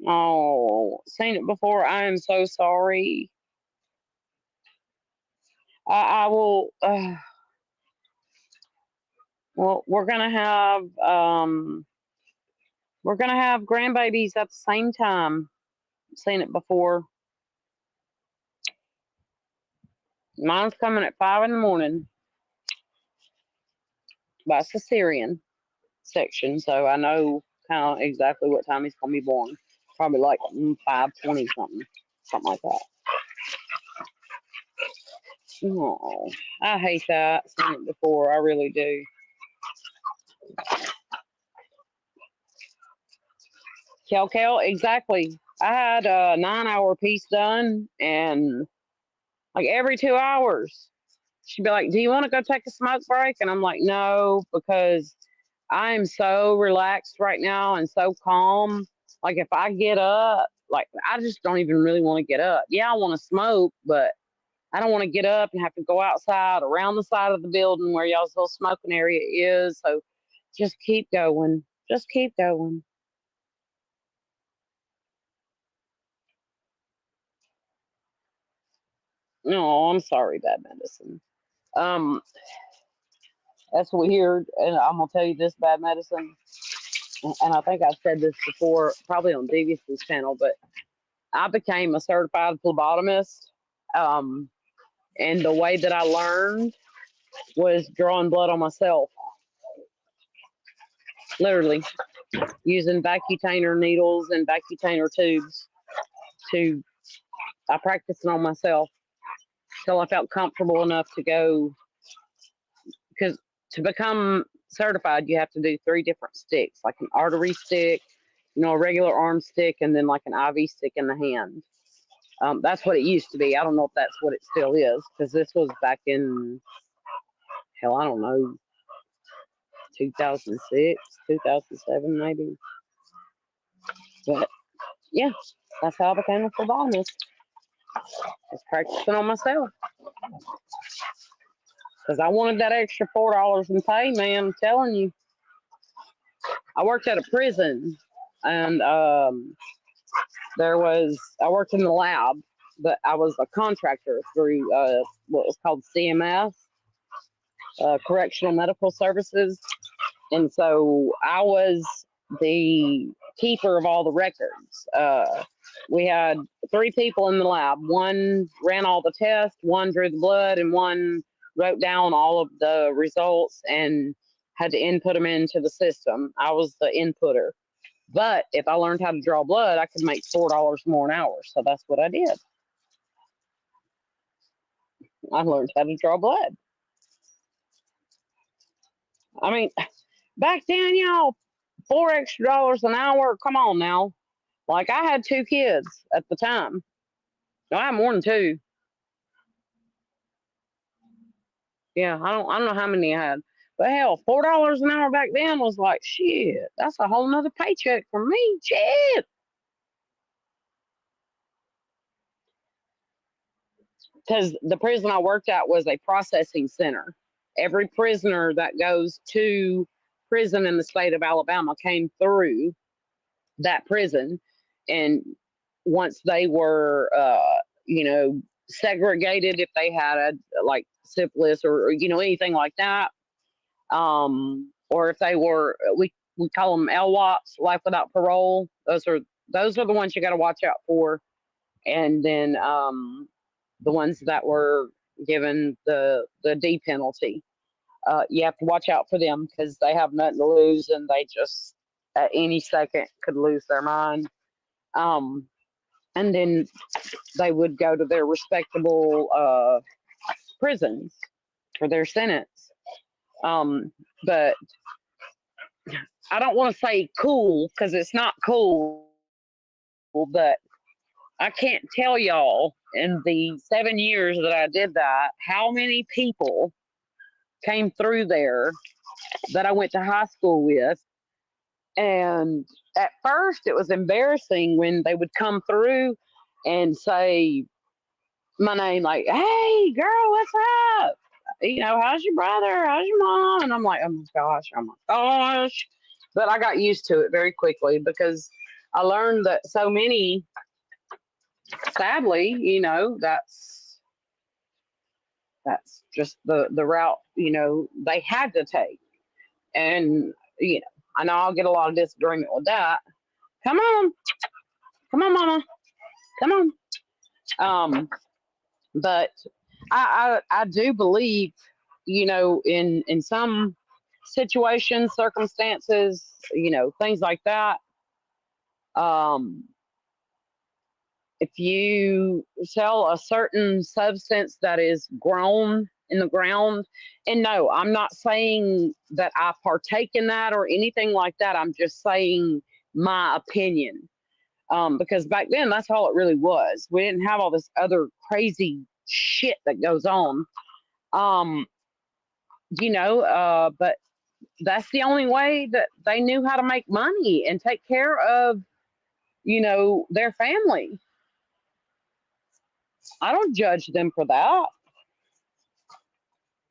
Oh, seen it before. I am so sorry. I will. Well, we're gonna have grandbabies at the same time. Seen it before. Mine's coming at 5 in the morning by cesarean section, so I know kind of exactly what time he's gonna be born. Probably like 5:20 something like that. Oh, I hate that. Seen it before. I really do. Kel, exactly. I had a 9 hour piece done, and like every 2 hours, she'd be like, "Do you want to go take a smoke break?" And I'm like, "No," because I am so relaxed right now and so calm. Like if I get up, like I just don't even really want to get up. Yeah, I want to smoke, but I don't want to get up and have to go outside around the side of the building where y'all's little smoking area is. So just keep going. Just keep going. No, I'm sorry, bad medicine. Um, that's weird, and I'm gonna tell you this, bad medicine. And I think I've said this before, probably on Devious's channel, but I became a certified phlebotomist. Um, and the way that I learned was drawing blood on myself, literally using Vacutainer needles and Vacutainer tubes to, I practiced it on myself till I felt comfortable enough to go, because to become certified, you have to do 3 different sticks, like an artery stick, a regular arm stick, and then like an IV stick in the hand. That's what it used to be. I don't know if that's what it still is, because this was back in, hell, I don't know, 2006, 2007, maybe. But yeah, that's how I became a phlebotomist. Just practicing on myself because I wanted that extra $4 in pay, man. I'm telling you. I worked at a prison, and I worked in the lab, but I was a contractor through what was called CMS, Correctional Medical Services. And so I was the keeper of all the records. We had 3 people in the lab. One ran all the tests, one drew the blood, and one wrote down all of the results and had to input them into the system. I was the inputter. But if I learned how to draw blood, I could make $4 more an hour. So that's what I did. I learned how to draw blood. I mean, back then, y'all, $4 extra an hour. Come on now. Like I had 2 kids at the time. No, I had more than 2. Yeah, I don't know how many I had. But hell, $4 an hour back then was like shit. That's a whole nother paycheck for me. Shit. Because the prison I worked at was a processing center. Every prisoner that goes to prison in the state of Alabama came through that prison, and once they were segregated, if they had like syphilis or anything like that, or if they were, we call them LWOPs, life without parole. Those are the ones you got to watch out for. And then the ones that were given the D penalty, you have to watch out for them because they have nothing to lose, and they just at any second could lose their mind. And then they would go to their respectable prisons for their sentence. But I don't want to say cool because it's not cool, but I can't tell y'all in the 7 years that I did that how many people came through there that I went to high school with. And at first, it was embarrassing when they would come through and say my name, like, "Hey, girl, what's up? How's your brother? How's your mom?" And I'm like, "Oh my gosh, oh my gosh." But I got used to it very quickly because I learned that so many, sadly, That's just the route, they had to take. And, I know I'll get a lot of disagreement with that. Come on. Come on, mama. Come on. But I do believe, in some situations, circumstances, things like that. Um, if you sell a certain substance that is grown in the ground, and no, I'm not saying that I partake in that or anything like that. I'm just saying my opinion. Because back then, that's all it really was. We didn't have all this other crazy shit that goes on. Um, but that's the only way that they knew how to make money and take care of, their family. I don't judge them for that.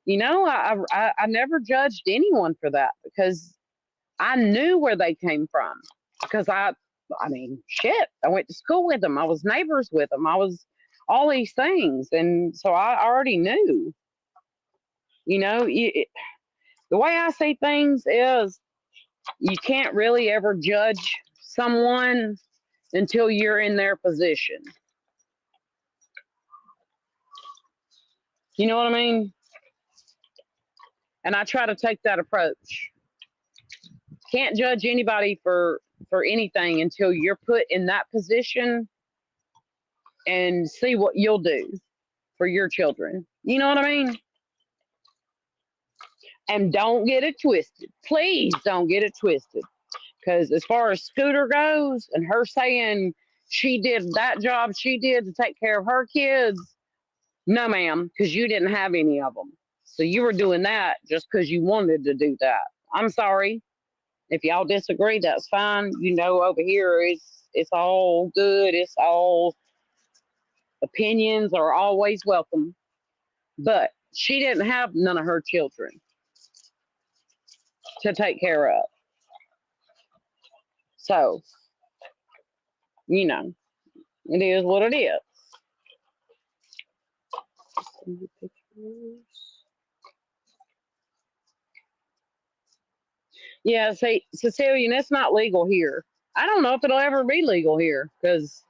I never judged anyone for that because I knew where they came from. Because I mean, shit, I went to school with them. I was neighbors with them. I was all these things. And so I already knew, the way I see things is you can't really ever judge someone until you're in their position. You know what I mean? And I try to take that approach. Can't judge anybody for anything until you're put in that position and see what you'll do for your children. You know what I mean? And don't get it twisted. Please don't get it twisted. Because as far as Scooter goes and her saying she did that job she did to take care of her kids, no, ma'am, because you didn't have any of them. So you were doing that just because you wanted to do that. I'm sorry. If y'all disagree, that's fine. Over here it's all good. It's all opinions are always welcome. But she didn't have none of her children to take care of. So, it is what it is. Yeah, see, Cecilian, it's not legal here. I don't know if it'll ever be legal here because,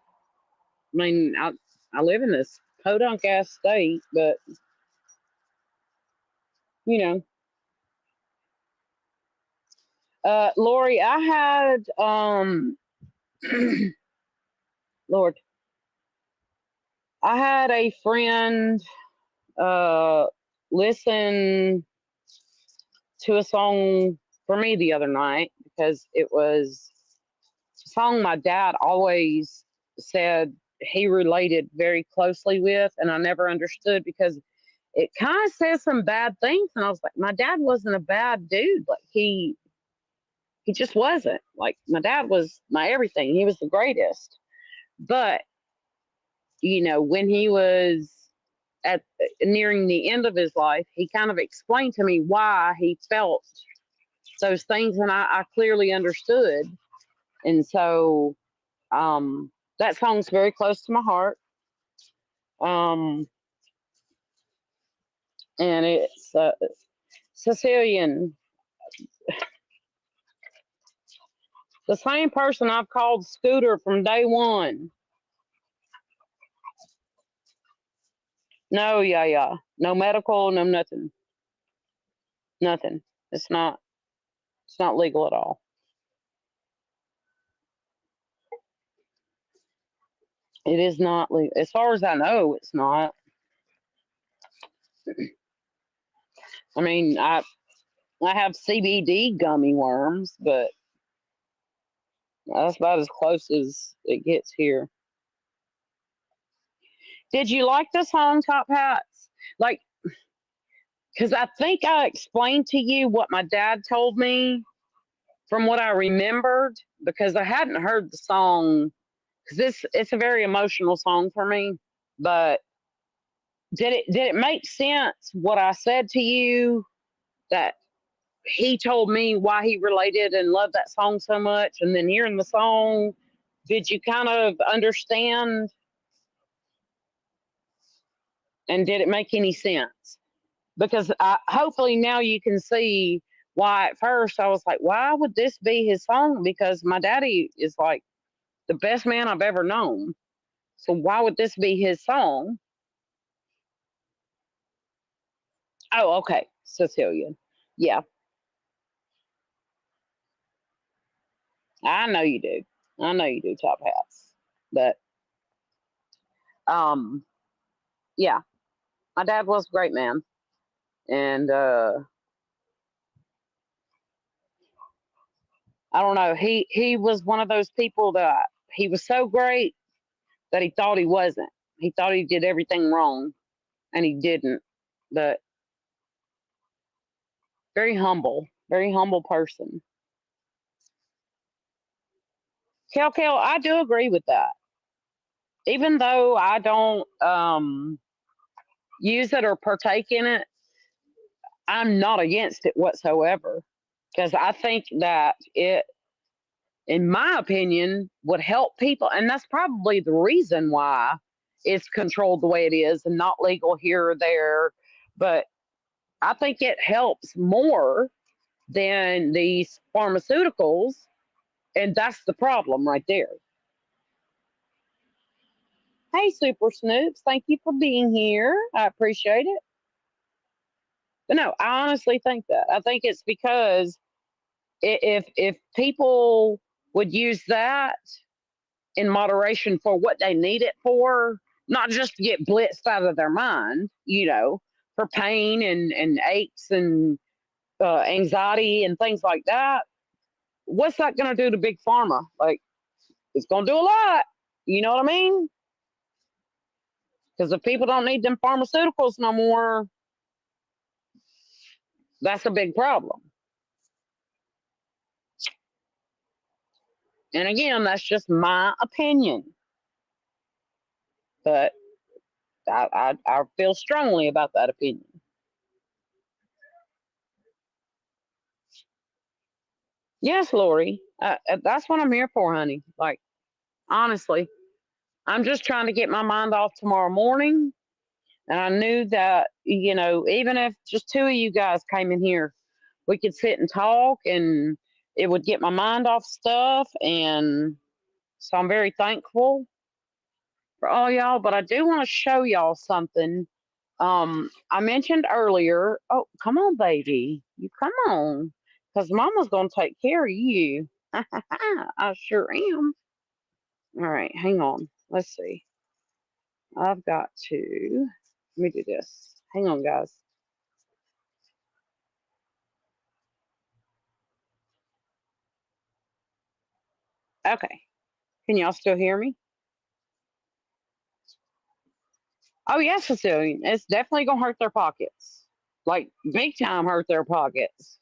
I mean, I live in this podunk ass state, but, you know. Lori, I had, Lord, I had a friend listen to a song for me the other night because it was a song my dad always said he related very closely with, and I never understood because it kind of says some bad things, and I was like, my dad wasn't a bad dude. Like he just wasn't. Like my dad was my everything. He was the greatest. But when he was at nearing the end of his life, he kind of explained to me why he felt those things, and I clearly understood. And so that song's very close to my heart. And it's Sicilian, the same person I've called Scooter from day one. No, yeah. No medical, no nothing. Nothing. It's not legal at all. It is not legal. As far as I know, it's not. I mean, I have CBD gummy worms, but that's about as close as it gets here. Did you like the song Top Hats? Like, because I think I explained to you what my dad told me from what I remembered, because I hadn't heard the song, because it's a very emotional song for me. But did it make sense what I said to you, that he told me why he related and loved that song so much, and then hearing the song, did you kind of understand? And did it make any sense? Because hopefully now you can see why at first I was like, why would this be his song? Because my daddy is like the best man I've ever known. So why would this be his song? Oh, okay. Sicilian. Yeah, I know you do. I know you do, Top Hats. But um, yeah, my dad was a great man. And I don't know, he was one of those people that he was so great that he thought he wasn't. He thought he did everything wrong and he didn't. But very humble person. Kel, I do agree with that. Even though I don't use it or partake in it, I'm not against it whatsoever. Because I think that it, in my opinion, would help people. And that's probably the reason why it's controlled the way it is and not legal here or there. But I think it helps more than these pharmaceuticals. And that's the problem right there. Hey, Super Snoops, thank you for being here. I appreciate it. But no, I honestly think that. I think it's because if people would use that in moderation for what they need it for, not just to get blitzed out of their mind, for pain and aches and anxiety and things like that, what's that going to do to Big Pharma? Like, it's going to do a lot. You know what I mean? Because if people don't need them pharmaceuticals no more, that's a big problem. And again, that's just my opinion. But I feel strongly about that opinion. Yes, Lori, that's what I'm here for, honey. Like, honestly, I'm just trying to get my mind off tomorrow morning. And I knew that, even if just two of you guys came in here, we could sit and talk and it would get my mind off stuff. And so I'm very thankful for all y'all. But I do want to show y'all something. I mentioned earlier, oh, come on, baby. You come on. Because mama's going to take care of you. I sure am. All right, hang on. Let's see. I've got to. Let me do this. Hang on, guys. Okay. Can y'all still hear me? Oh, yes, Cecilian. It's definitely going to hurt their pockets. Like, big time hurt their pockets.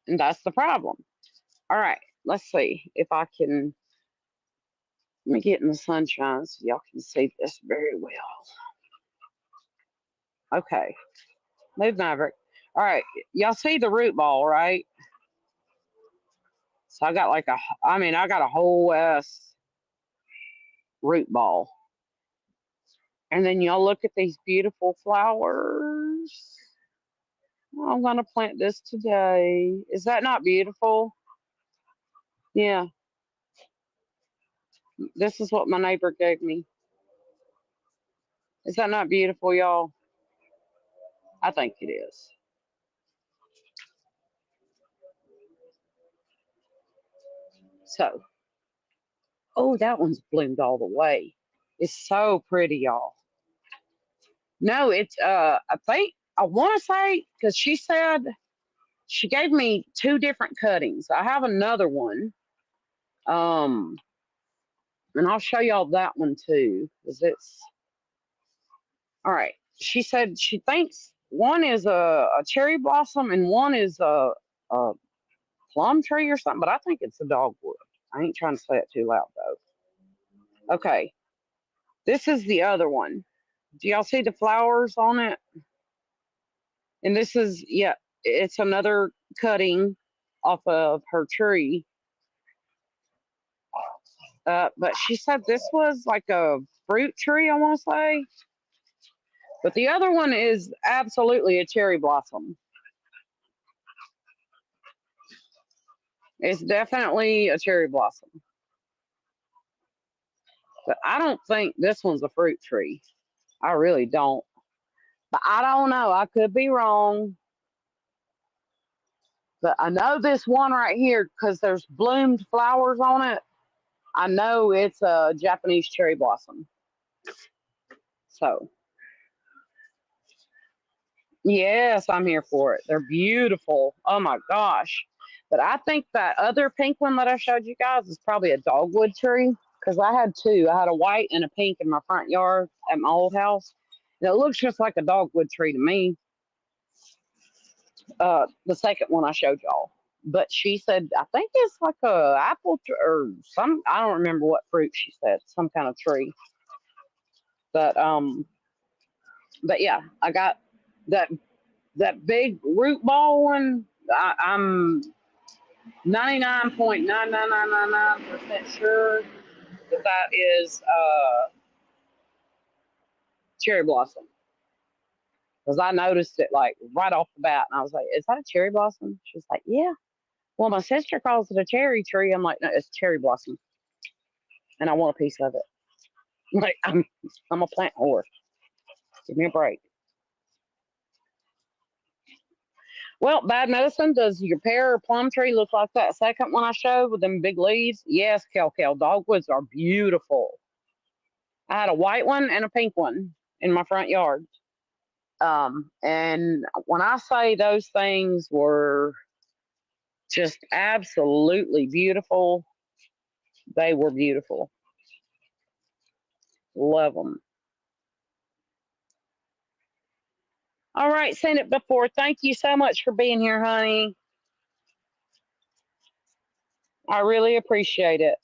And that's the problem. All right. Let's see if I can. Let me get in the sunshine so y'all can see this very well. Okay. Move Maverick. All right. Y'all see the root ball, right? So I got I got a whole ass root ball. And then y'all look at these beautiful flowers. I'm going to plant this today. Is that not beautiful? Yeah. This is what my neighbor gave me. Is that not beautiful, y'all? I think it is. So, oh, that one's bloomed all the way. It's so pretty, y'all. No, it's I think I want to say because she said she gave me two different cuttings. I have another one, um, and I'll show y'all that one too because it's all right. She said she thinks one is a cherry blossom and one is a plum tree or something, but I think it's a dogwood. I ain't trying to say it too loud though. Okay, this is the other one. Do y'all see the flowers on it? And this is, yeah, it's another cutting off of her tree. But she said this was like a fruit tree, I want to say. But the other one is absolutely a cherry blossom. It's definitely a cherry blossom. But I don't think this one's a fruit tree. I really don't. But I don't know. I could be wrong. But I know this one right here because there's bloomed flowers on it. I know it's a Japanese cherry blossom. So, yes, I'm here for it. They're beautiful. Oh my gosh. But I think that other pink one that I showed you guys is probably a dogwood tree because I had two. I had a white and a pink in my front yard at my old house. And it looks just like a dogwood tree to me. The second one I showed y'all. But she said, I think it's like a apple or some, I don't remember what fruit she said, some kind of tree. But, but yeah, I got that that big root ball one. I'm 99.99999% sure that that is cherry blossom because I noticed it like right off the bat, and I was like, "Is that a cherry blossom?" She's like, "Yeah." Well, my sister calls it a cherry tree. I'm like, "No, it's cherry blossom," and I want a piece of it. Like I'm a plant whore. Give me a break. Well, bad medicine. Does your pear or plum tree look like that second one I showed with them big leaves? Yes, Kel. Dogwoods are beautiful. I had a white one and a pink one in my front yard. And when I say those things were just absolutely beautiful, they were beautiful. Love them. All right, seen it before. Thank you so much for being here, honey. I really appreciate it.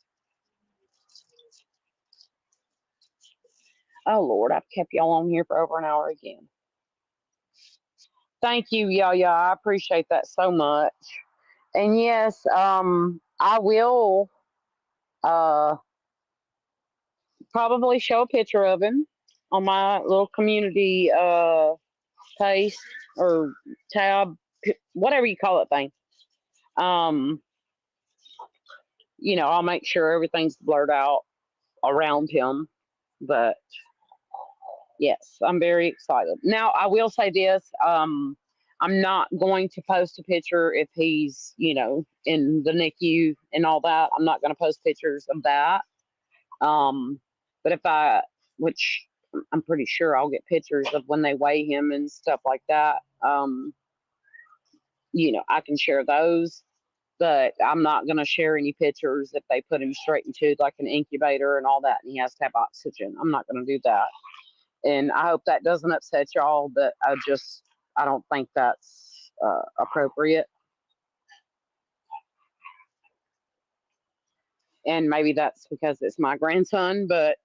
Oh Lord, I've kept y'all on here for over an hour again. Thank you, Yaya. I appreciate that so much. And yes, I will uh, probably show a picture of him on my little community paste or tab, whatever you call it thing. Um, I'll make sure everything's blurred out around him. But yes, I'm very excited. Now, I will say this. I'm not going to post a picture if he's, in the NICU and all that. I'm not going to post pictures of that. Um, but which I'm pretty sure I'll get pictures of when they weigh him and stuff like that. I can share those, but I'm not going to share any pictures if they put him straight into like an incubator and all that and he has to have oxygen. I'm not going to do that. And I hope that doesn't upset y'all, but I don't think that's appropriate. And maybe that's because it's my grandson, but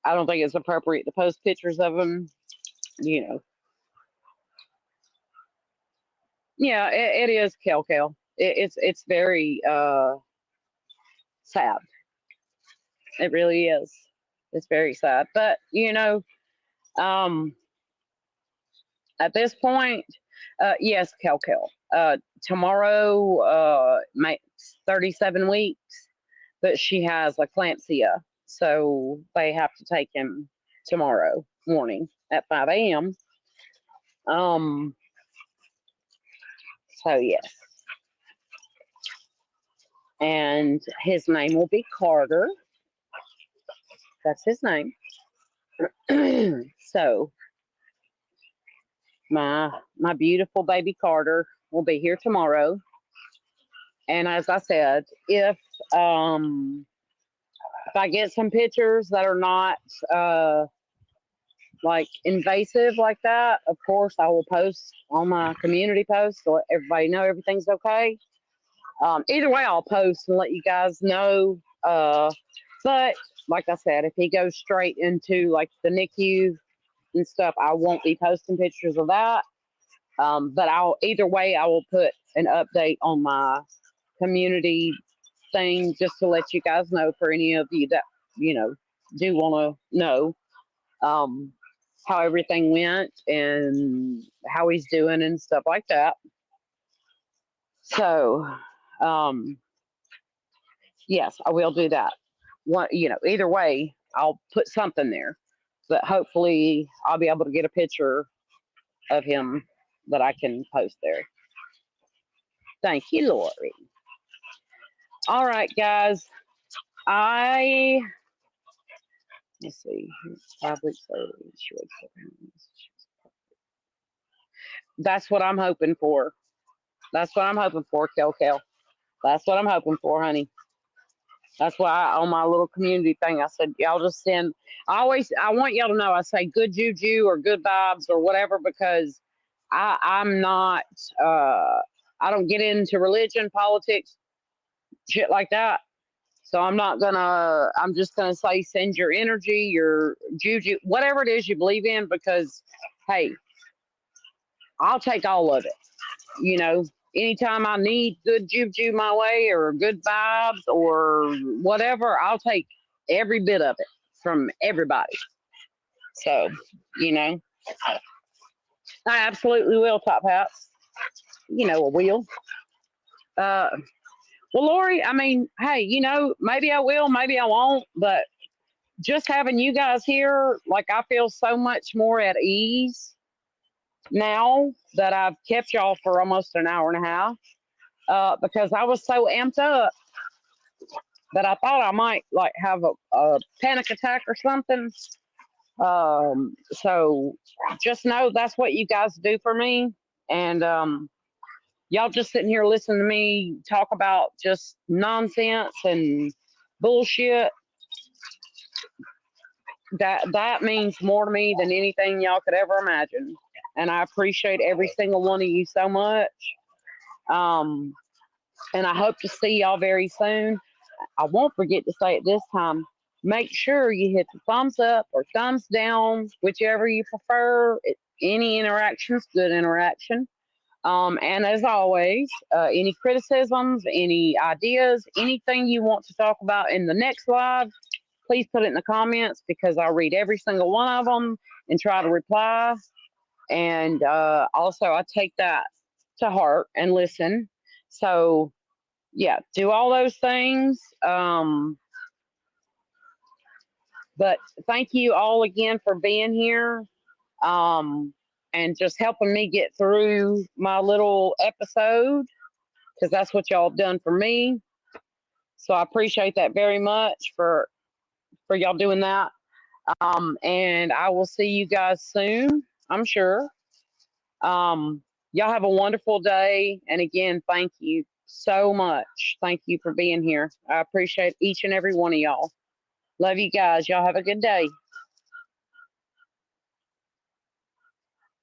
I don't think it's appropriate to post pictures of him, you know. Yeah, it is Kel. It's very sad. It really is. It's very sad. But um, at this point, yes, Kel. Tomorrow makes 37 weeks, but she has eclampsia, so they have to take him tomorrow morning at 5 a.m. Um, so yes, and his name will be Carter. That's his name. So my beautiful baby Carter will be here tomorrow. And as I said, if I get some pictures that are not like invasive like that, of course I will post on my community post to let everybody know everything's okay. Either way, I'll post and let you guys know. But like I said, if he goes straight into like the NICU and stuff, I won't be posting pictures of that. But I will put an update on my community thing just to let you guys know, for any of you that, do want to know um, how everything went and how he's doing and stuff like that. So, um, yes, I will do that. Either way, I'll put something there, but hopefully I'll be able to get a picture of him that I can post there. Thank you, Lori. All right, guys. Let's see. 5 weeks later, that's what I'm hoping for. That's what I'm hoping for, Kel. That's what I'm hoping for, honey. That's why on my little community thing, I said, y'all just send. I want y'all to know, I say good juju or good vibes or whatever, because I'm not, I don't get into religion, politics, shit like that. So I'm just gonna say, send your energy, your juju, whatever it is you believe in, because, hey, I'll take all of it. Anytime I need good juju my way or good vibes or whatever, I'll take every bit of it from everybody. So, I absolutely will, Top Hats. I will. Uh, well, Lori, I mean, hey, maybe I will, maybe I won't, but just having you guys here, like, I feel so much more at ease now that I've kept y'all for almost an hour and a half, because I was so amped up that I thought I might like have a panic attack or something. So just know that's what you guys do for me. And y'all just sitting here listening to me talk about just nonsense and bullshit. That means more to me than anything y'all could ever imagine. And I appreciate every single one of you so much. And I hope to see y'all very soon. I won't forget to say it this time. Make sure you hit the thumbs up or thumbs down, whichever you prefer. Any interaction's good interaction. And as always, any criticisms, any ideas, anything you want to talk about in the next live, please put it in the comments, because I'll read every single one of them and try to reply. And also, I take that to heart and listen. So, yeah, do all those things. But thank you all again for being here, and just helping me get through my little episode, because that's what y'all have done for me. So I appreciate that very much for y'all doing that. And I will see you guys soon, I'm sure. Y'all have a wonderful day. And again, thank you so much. Thank you for being here. I appreciate each and every one of y'all. Love you guys. Y'all have a good day.